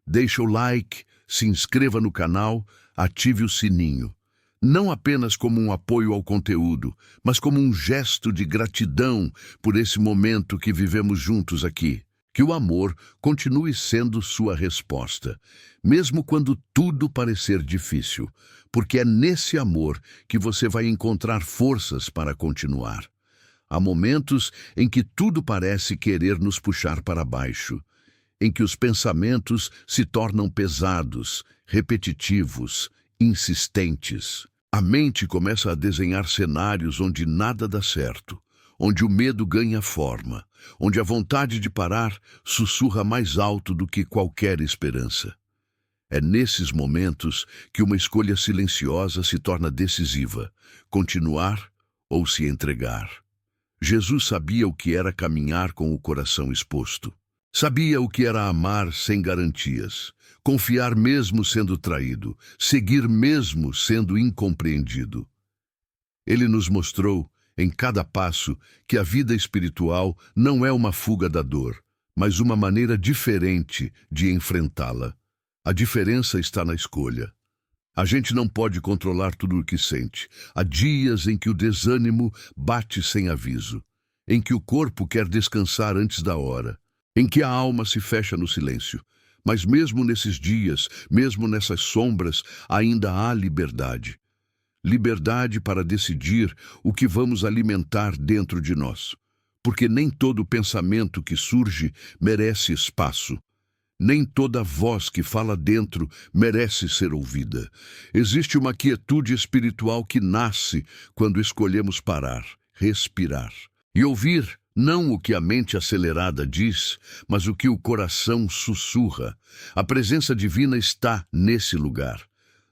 Deixa o like, se inscreva no canal, ative o sininho. Não apenas como um apoio ao conteúdo, mas como um gesto de gratidão por esse momento que vivemos juntos aqui. Que o amor continue sendo sua resposta, mesmo quando tudo parecer difícil, porque é nesse amor que você vai encontrar forças para continuar. Há momentos em que tudo parece querer nos puxar para baixo, em que os pensamentos se tornam pesados, repetitivos, insistentes. A mente começa a desenhar cenários onde nada dá certo, onde o medo ganha forma, onde a vontade de parar sussurra mais alto do que qualquer esperança. É nesses momentos que uma escolha silenciosa se torna decisiva: continuar ou se entregar. Jesus sabia o que era caminhar com o coração exposto. Sabia o que era amar sem garantias, confiar mesmo sendo traído, seguir mesmo sendo incompreendido. Ele nos mostrou, em cada passo, que a vida espiritual não é uma fuga da dor, mas uma maneira diferente de enfrentá-la. A diferença está na escolha. A gente não pode controlar tudo o que sente. Há dias em que o desânimo bate sem aviso, em que o corpo quer descansar antes da hora, em que a alma se fecha no silêncio. Mas mesmo nesses dias, mesmo nessas sombras, ainda há liberdade. Liberdade para decidir o que vamos alimentar dentro de nós. Porque nem todo pensamento que surge merece espaço. Nem toda voz que fala dentro merece ser ouvida. Existe uma quietude espiritual que nasce quando escolhemos parar, respirar e ouvir não o que a mente acelerada diz, mas o que o coração sussurra. A presença divina está nesse lugar.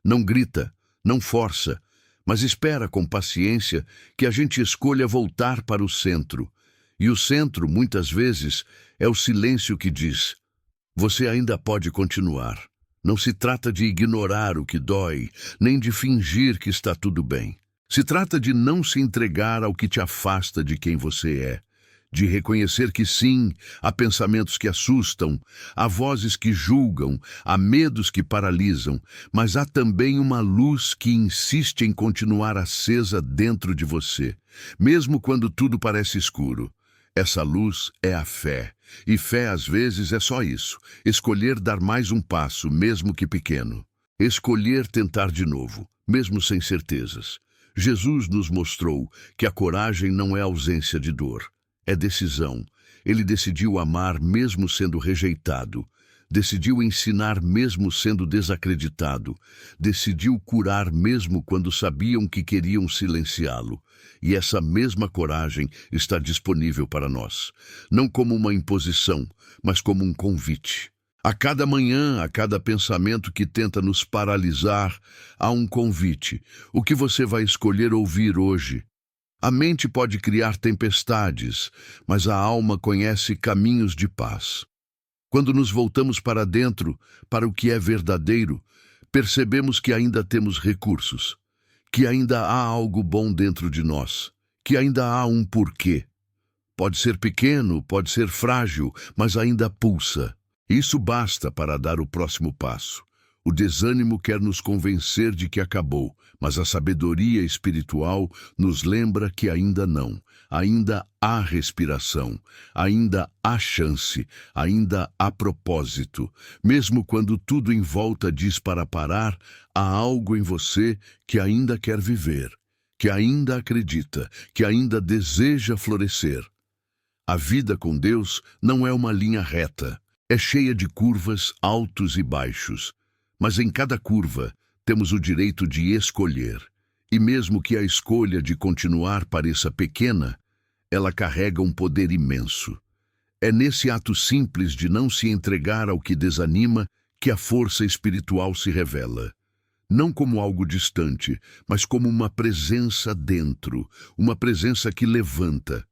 Não grita, não força, mas espera com paciência que a gente escolha voltar para o centro. E o centro, muitas vezes, é o silêncio que diz: você ainda pode continuar. Não se trata de ignorar o que dói, nem de fingir que está tudo bem. Se trata de não se entregar ao que te afasta de quem você é. De reconhecer que sim, há pensamentos que assustam, há vozes que julgam, há medos que paralisam, mas há também uma luz que insiste em continuar acesa dentro de você, mesmo quando tudo parece escuro. Essa luz é a fé, e fé às vezes é só isso: escolher dar mais um passo, mesmo que pequeno. Escolher tentar de novo, mesmo sem certezas. Jesus nos mostrou que a coragem não é ausência de dor. É decisão. Ele decidiu amar mesmo sendo rejeitado. Decidiu ensinar mesmo sendo desacreditado. Decidiu curar mesmo quando sabiam que queriam silenciá-lo. E essa mesma coragem está disponível para nós. Não como uma imposição, mas como um convite. A cada manhã, a cada pensamento que tenta nos paralisar, há um convite. O que você vai escolher ouvir hoje? A mente pode criar tempestades, mas a alma conhece caminhos de paz. Quando nos voltamos para dentro, para o que é verdadeiro, percebemos que ainda temos recursos, que ainda há algo bom dentro de nós, que ainda há um porquê. Pode ser pequeno, pode ser frágil, mas ainda pulsa. Isso basta para dar o próximo passo. O desânimo quer nos convencer de que acabou, mas a sabedoria espiritual nos lembra que ainda não. Ainda há respiração, ainda há chance, ainda há propósito. Mesmo quando tudo em volta diz para parar, há algo em você que ainda quer viver, que ainda acredita, que ainda deseja florescer. A vida com Deus não é uma linha reta, é cheia de curvas, altos e baixos. Mas em cada curva temos o direito de escolher. E mesmo que a escolha de continuar pareça pequena, ela carrega um poder imenso. É nesse ato simples de não se entregar ao que desanima que a força espiritual se revela. Não como algo distante, mas como uma presença dentro, uma presença que levanta,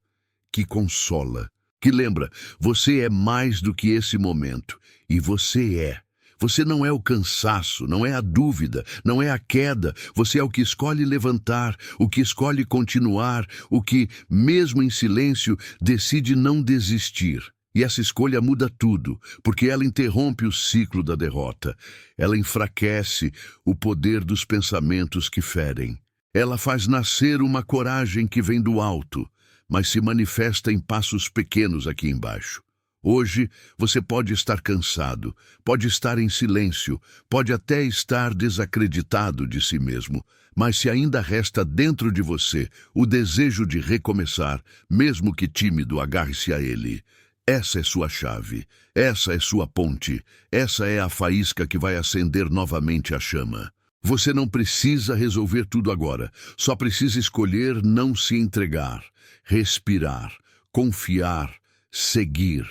que consola, que lembra: você é mais do que esse momento, e você é. Você não é o cansaço, não é a dúvida, não é a queda. Você é o que escolhe levantar, o que escolhe continuar, o que, mesmo em silêncio, decide não desistir. E essa escolha muda tudo, porque ela interrompe o ciclo da derrota. Ela enfraquece o poder dos pensamentos que ferem. Ela faz nascer uma coragem que vem do alto, mas se manifesta em passos pequenos aqui embaixo. Hoje você pode estar cansado, pode estar em silêncio, pode até estar desacreditado de si mesmo, mas se ainda resta dentro de você o desejo de recomeçar, mesmo que tímido, agarre-se a ele. Essa é sua chave, essa é sua ponte, essa é a faísca que vai acender novamente a chama. Você não precisa resolver tudo agora, só precisa escolher não se entregar, respirar, confiar, seguir.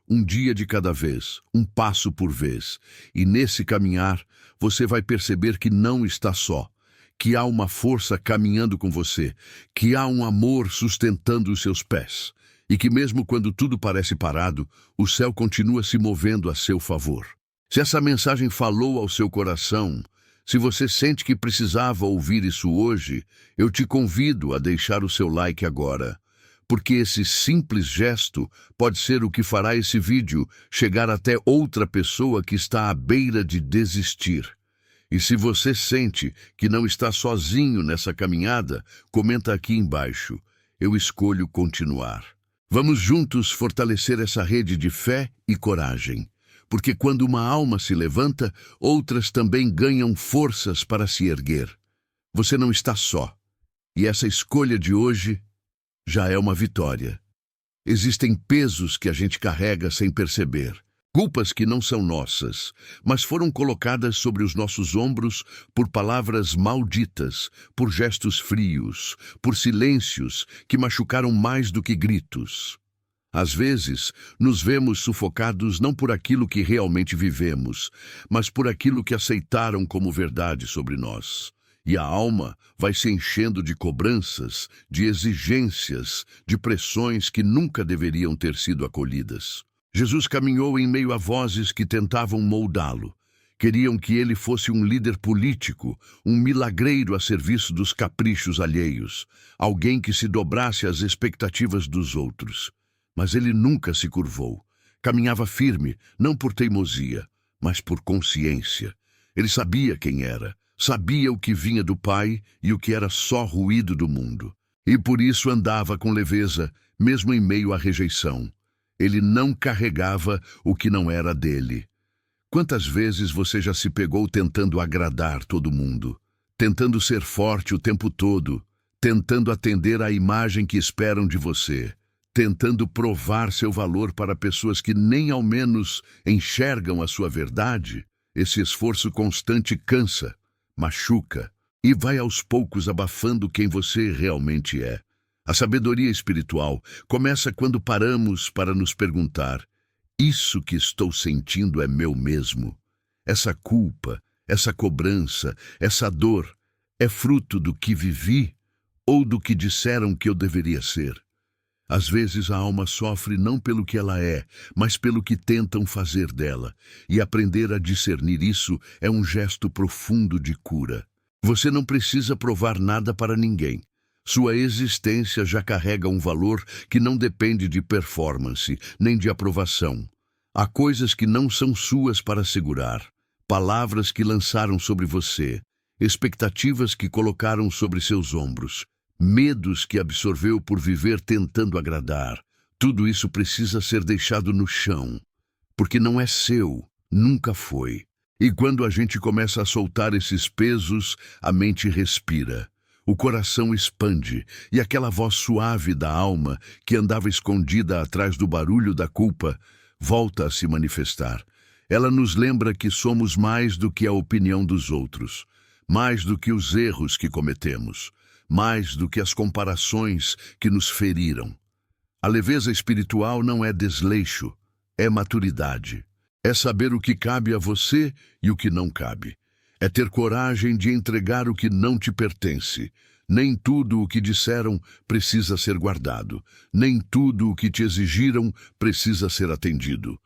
Um dia de cada vez, um passo por vez. E nesse caminhar, você vai perceber que não está só, que há uma força caminhando com você, que há um amor sustentando os seus pés, e que mesmo quando tudo parece parado, o céu continua se movendo a seu favor. Se essa mensagem falou ao seu coração, se você sente que precisava ouvir isso hoje, eu te convido a deixar o seu like agora, porque esse simples gesto pode ser o que fará esse vídeo chegar até outra pessoa que está à beira de desistir. E se você sente que não está sozinho nessa caminhada, comenta aqui embaixo. Eu escolho continuar. Vamos juntos fortalecer essa rede de fé e coragem. Porque quando uma alma se levanta, outras também ganham forças para se erguer. Você não está só. E essa escolha de hoje já é uma vitória. Existem pesos que a gente carrega sem perceber. Culpas que não são nossas, mas foram colocadas sobre os nossos ombros por palavras malditas, por gestos frios, por silêncios que machucaram mais do que gritos. Às vezes, nos vemos sufocados não por aquilo que realmente vivemos, mas por aquilo que aceitaram como verdade sobre nós. E a alma vai se enchendo de cobranças, de exigências, de pressões que nunca deveriam ter sido acolhidas. Jesus caminhou em meio a vozes que tentavam moldá-lo. Queriam que ele fosse um líder político, um milagreiro a serviço dos caprichos alheios, alguém que se dobrasse às expectativas dos outros. Mas ele nunca se curvou. Caminhava firme, não por teimosia, mas por consciência. Ele sabia quem era, sabia o que vinha do Pai e o que era só ruído do mundo. E por isso andava com leveza, mesmo em meio à rejeição. Ele não carregava o que não era dele. Quantas vezes você já se pegou tentando agradar todo mundo, tentando ser forte o tempo todo, tentando atender à imagem que esperam de você, tentando provar seu valor para pessoas que nem ao menos enxergam a sua verdade? Esse esforço constante cansa, machuca e vai aos poucos abafando quem você realmente é. A sabedoria espiritual começa quando paramos para nos perguntar: isso que estou sentindo é meu mesmo? Essa culpa, essa cobrança, essa dor, é fruto do que vivi ou do que disseram que eu deveria ser? Às vezes a alma sofre não pelo que ela é, mas pelo que tentam fazer dela, e aprender a discernir isso é um gesto profundo de cura. Você não precisa provar nada para ninguém. Sua existência já carrega um valor que não depende de performance, nem de aprovação. Há coisas que não são suas para segurar, palavras que lançaram sobre você, expectativas que colocaram sobre seus ombros, medos que absorveu por viver tentando agradar. Tudo isso precisa ser deixado no chão, porque não é seu, nunca foi. E quando a gente começa a soltar esses pesos, a mente respira. O coração expande e aquela voz suave da alma, que andava escondida atrás do barulho da culpa, volta a se manifestar. Ela nos lembra que somos mais do que a opinião dos outros, mais do que os erros que cometemos, mais do que as comparações que nos feriram. A leveza espiritual não é desleixo, é maturidade. É saber o que cabe a você e o que não cabe. É ter coragem de entregar o que não te pertence. Nem tudo o que disseram precisa ser guardado. Nem tudo o que te exigiram precisa ser atendido.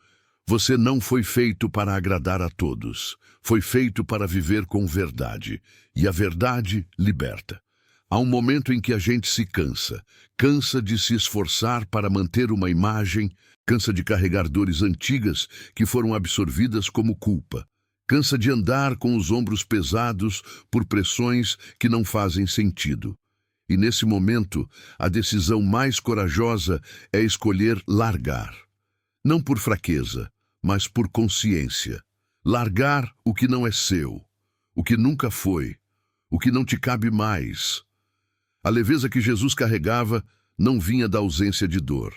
Você não foi feito para agradar a todos. Foi feito para viver com verdade. E a verdade liberta. Há um momento em que a gente se cansa. Cansa de se esforçar para manter uma imagem. Cansa de carregar dores antigas que foram absorvidas como culpa. Cansa de andar com os ombros pesados por pressões que não fazem sentido. E nesse momento, a decisão mais corajosa é escolher largar. Não por fraqueza, mas por consciência. Largar o que não é seu, o que nunca foi, o que não te cabe mais. A leveza que Jesus carregava não vinha da ausência de dor,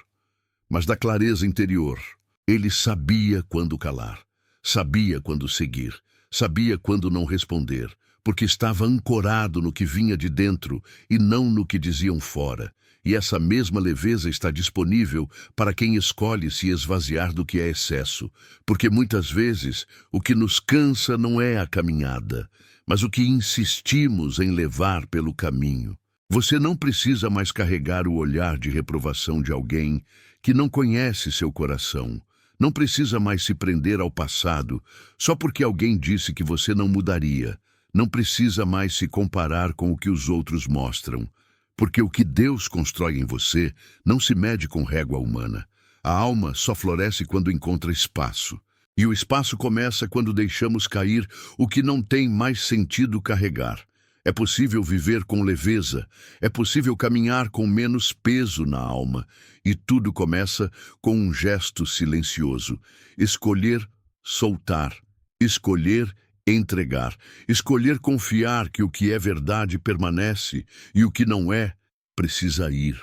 mas da clareza interior. Ele sabia quando calar. Sabia quando seguir, sabia quando não responder, porque estava ancorado no que vinha de dentro e não no que diziam fora. E essa mesma leveza está disponível para quem escolhe se esvaziar do que é excesso, porque muitas vezes o que nos cansa não é a caminhada, mas o que insistimos em levar pelo caminho. Você não precisa mais carregar o olhar de reprovação de alguém que não conhece seu coração. Não precisa mais se prender ao passado só porque alguém disse que você não mudaria. Não precisa mais se comparar com o que os outros mostram. Porque o que Deus constrói em você não se mede com régua humana. A alma só floresce quando encontra espaço. E o espaço começa quando deixamos cair o que não tem mais sentido carregar. É possível viver com leveza, é possível caminhar com menos peso na alma. E tudo começa com um gesto silencioso. Escolher soltar, escolher entregar, escolher confiar que o que é verdade permanece e o que não é, precisa ir.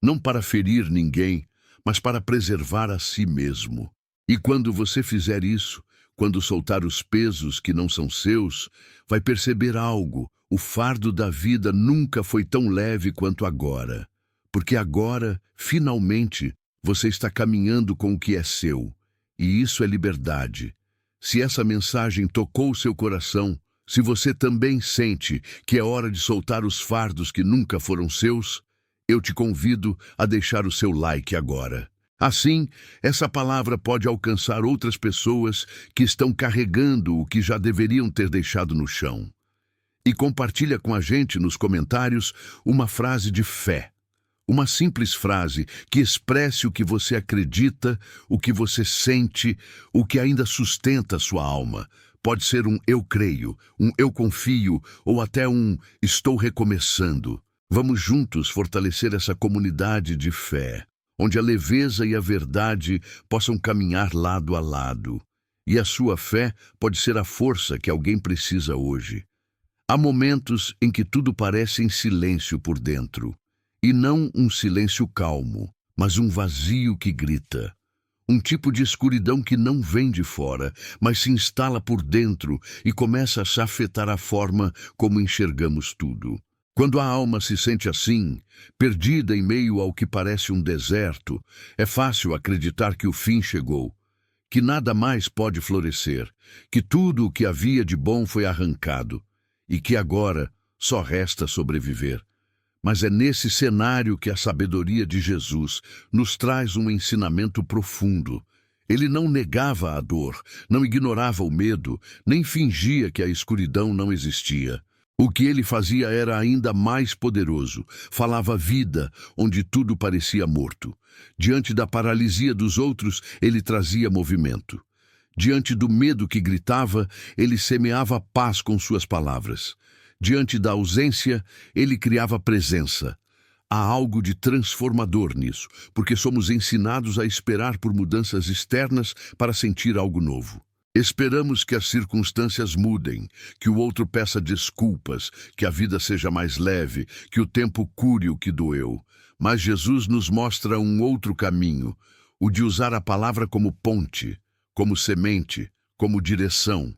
Não para ferir ninguém, mas para preservar a si mesmo. E quando você fizer isso, quando soltar os pesos que não são seus, vai perceber algo. O fardo da vida nunca foi tão leve quanto agora. Porque agora, finalmente, você está caminhando com o que é seu. E isso é liberdade. Se essa mensagem tocou seu coração, se você também sente que é hora de soltar os fardos que nunca foram seus, eu te convido a deixar o seu like agora. Assim, essa palavra pode alcançar outras pessoas que estão carregando o que já deveriam ter deixado no chão. E compartilha com a gente nos comentários uma frase de fé. Uma simples frase que expresse o que você acredita, o que você sente, o que ainda sustenta a sua alma. Pode ser um eu creio, um eu confio ou até um estou recomeçando. Vamos juntos fortalecer essa comunidade de fé, onde a leveza e a verdade possam caminhar lado a lado. E a sua fé pode ser a força que alguém precisa hoje. Há momentos em que tudo parece em silêncio por dentro. E não um silêncio calmo, mas um vazio que grita. Um tipo de escuridão que não vem de fora, mas se instala por dentro e começa a afetar a forma como enxergamos tudo. Quando a alma se sente assim, perdida em meio ao que parece um deserto, é fácil acreditar que o fim chegou, que nada mais pode florescer, que tudo o que havia de bom foi arrancado e que agora só resta sobreviver. Mas é nesse cenário que a sabedoria de Jesus nos traz um ensinamento profundo. Ele não negava a dor, não ignorava o medo, nem fingia que a escuridão não existia. O que ele fazia era ainda mais poderoso. Falava vida onde tudo parecia morto. Diante da paralisia dos outros, ele trazia movimento. Diante do medo que gritava, ele semeava paz com suas palavras. Diante da ausência, ele criava presença. Há algo de transformador nisso, porque somos ensinados a esperar por mudanças externas para sentir algo novo. Esperamos que as circunstâncias mudem, que o outro peça desculpas, que a vida seja mais leve, que o tempo cure o que doeu. Mas Jesus nos mostra um outro caminho, o de usar a palavra como ponte, como semente, como direção.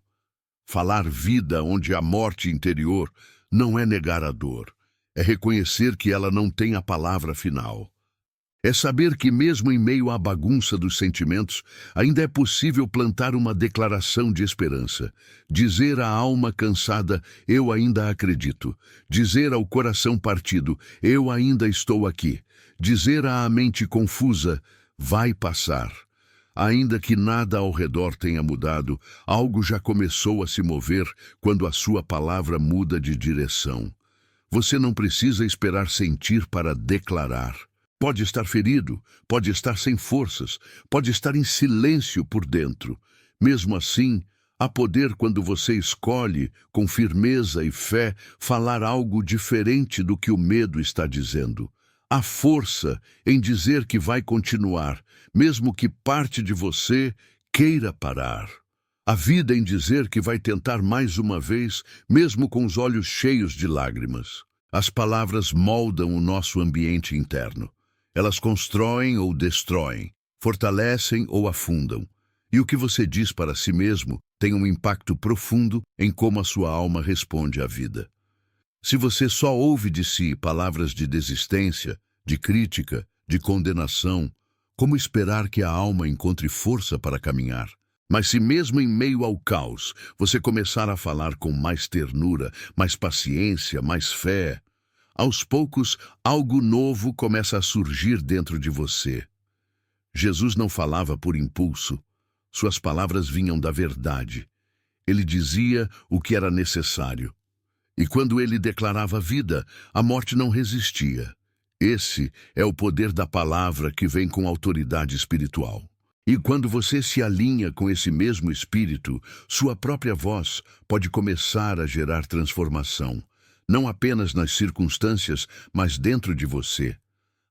Falar vida onde há morte interior não é negar a dor, é reconhecer que ela não tem a palavra final. É saber que mesmo em meio à bagunça dos sentimentos, ainda é possível plantar uma declaração de esperança. Dizer à alma cansada, eu ainda acredito. Dizer ao coração partido, eu ainda estou aqui. Dizer à mente confusa, vai passar. Ainda que nada ao redor tenha mudado, algo já começou a se mover quando a sua palavra muda de direção. Você não precisa esperar sentir para declarar. Pode estar ferido, pode estar sem forças, pode estar em silêncio por dentro. Mesmo assim, há poder quando você escolhe, com firmeza e fé, falar algo diferente do que o medo está dizendo. Há força em dizer que vai continuar, mesmo que parte de você queira parar. Há vida em dizer que vai tentar mais uma vez, mesmo com os olhos cheios de lágrimas. As palavras moldam o nosso ambiente interno. Elas constroem ou destroem, fortalecem ou afundam. E o que você diz para si mesmo tem um impacto profundo em como a sua alma responde à vida. Se você só ouve de si palavras de desistência, de crítica, de condenação, como esperar que a alma encontre força para caminhar? Mas se mesmo em meio ao caos, você começar a falar com mais ternura, mais paciência, mais fé, aos poucos, algo novo começa a surgir dentro de você. Jesus não falava por impulso. Suas palavras vinham da verdade. Ele dizia o que era necessário. E quando ele declarava vida, a morte não resistia. Esse é o poder da palavra que vem com autoridade espiritual. E quando você se alinha com esse mesmo espírito, sua própria voz pode começar a gerar transformação, não apenas nas circunstâncias, mas dentro de você.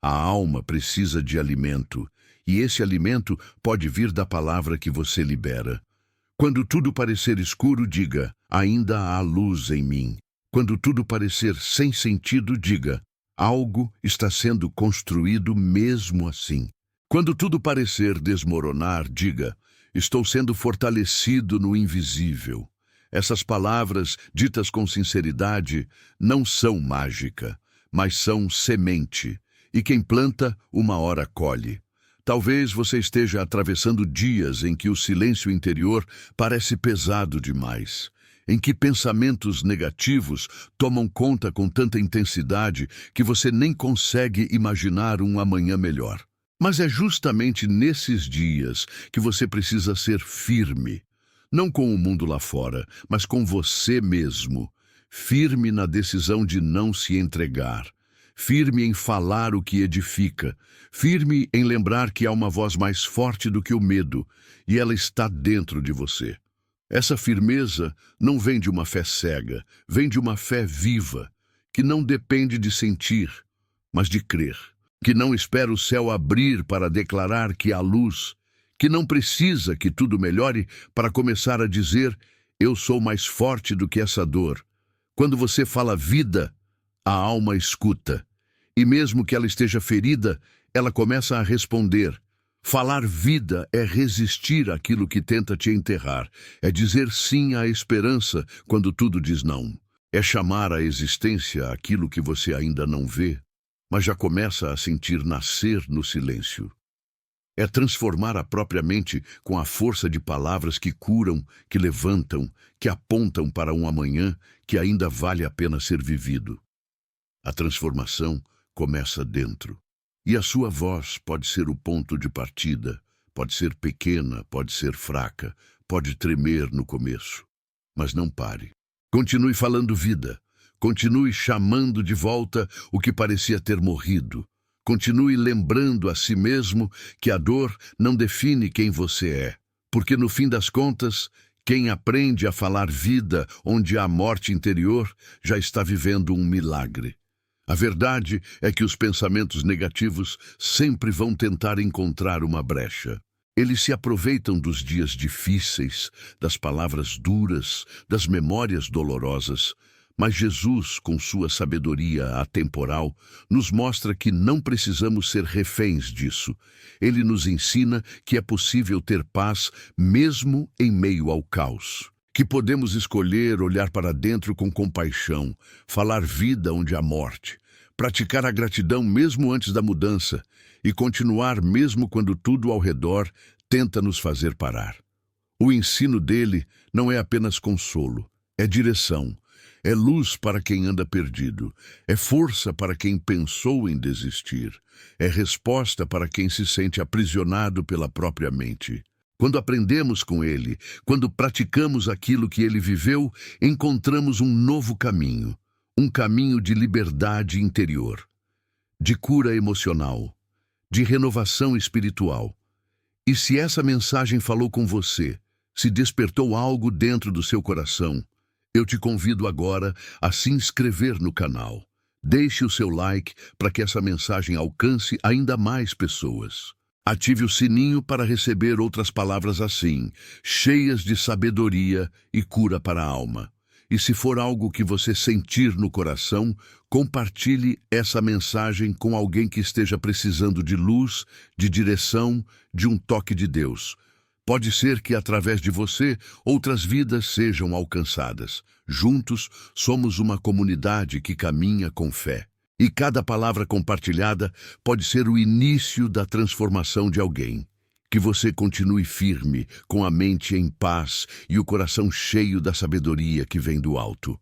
A alma precisa de alimento, e esse alimento pode vir da palavra que você libera. Quando tudo parecer escuro, diga: ainda há luz em mim. Quando tudo parecer sem sentido, diga: algo está sendo construído mesmo assim. Quando tudo parecer desmoronar, diga: estou sendo fortalecido no invisível. Essas palavras, ditas com sinceridade, não são mágica, mas são semente, e quem planta, uma hora colhe. Talvez você esteja atravessando dias em que o silêncio interior parece pesado demais, em que pensamentos negativos tomam conta com tanta intensidade que você nem consegue imaginar um amanhã melhor. Mas é justamente nesses dias que você precisa ser firme, não com o mundo lá fora, mas com você mesmo, firme na decisão de não se entregar, firme em falar o que edifica, firme em lembrar que há uma voz mais forte do que o medo, e ela está dentro de você. Essa firmeza não vem de uma fé cega, vem de uma fé viva, que não depende de sentir, mas de crer, que não espera o céu abrir para declarar que há luz, que não precisa que tudo melhore para começar a dizer: eu sou mais forte do que essa dor. Quando você fala vida, a alma escuta, e mesmo que ela esteja ferida, ela começa a responder. Falar vida é resistir àquilo que tenta te enterrar, é dizer sim à esperança quando tudo diz não. É chamar à existência aquilo que você ainda não vê, mas já começa a sentir nascer no silêncio. É transformar a própria mente com a força de palavras que curam, que levantam, que apontam para um amanhã que ainda vale a pena ser vivido. A transformação começa dentro. E a sua voz pode ser o ponto de partida, pode ser pequena, pode ser fraca, pode tremer no começo. Mas não pare. Continue falando vida. Continue chamando de volta o que parecia ter morrido. Continue lembrando a si mesmo que a dor não define quem você é. Porque no fim das contas, quem aprende a falar vida onde há morte interior já está vivendo um milagre. A verdade é que os pensamentos negativos sempre vão tentar encontrar uma brecha. Eles se aproveitam dos dias difíceis, das palavras duras, das memórias dolorosas. Mas Jesus, com sua sabedoria atemporal, nos mostra que não precisamos ser reféns disso. Ele nos ensina que é possível ter paz mesmo em meio ao caos. Que podemos escolher olhar para dentro com compaixão, falar vida onde há morte, praticar a gratidão mesmo antes da mudança e continuar mesmo quando tudo ao redor tenta nos fazer parar. O ensino dele não é apenas consolo, é direção, é luz para quem anda perdido, é força para quem pensou em desistir, é resposta para quem se sente aprisionado pela própria mente. Quando aprendemos com ele, quando praticamos aquilo que ele viveu, encontramos um novo caminho, um caminho de liberdade interior, de cura emocional, de renovação espiritual. E se essa mensagem falou com você, se despertou algo dentro do seu coração, eu te convido agora a se inscrever no canal. Deixe o seu like para que essa mensagem alcance ainda mais pessoas. Ative o sininho para receber outras palavras assim, cheias de sabedoria e cura para a alma. E se for algo que você sentir no coração, compartilhe essa mensagem com alguém que esteja precisando de luz, de direção, de um toque de Deus. Pode ser que, através de você, outras vidas sejam alcançadas. Juntos, somos uma comunidade que caminha com fé. E cada palavra compartilhada pode ser o início da transformação de alguém. Que você continue firme, com a mente em paz e o coração cheio da sabedoria que vem do alto.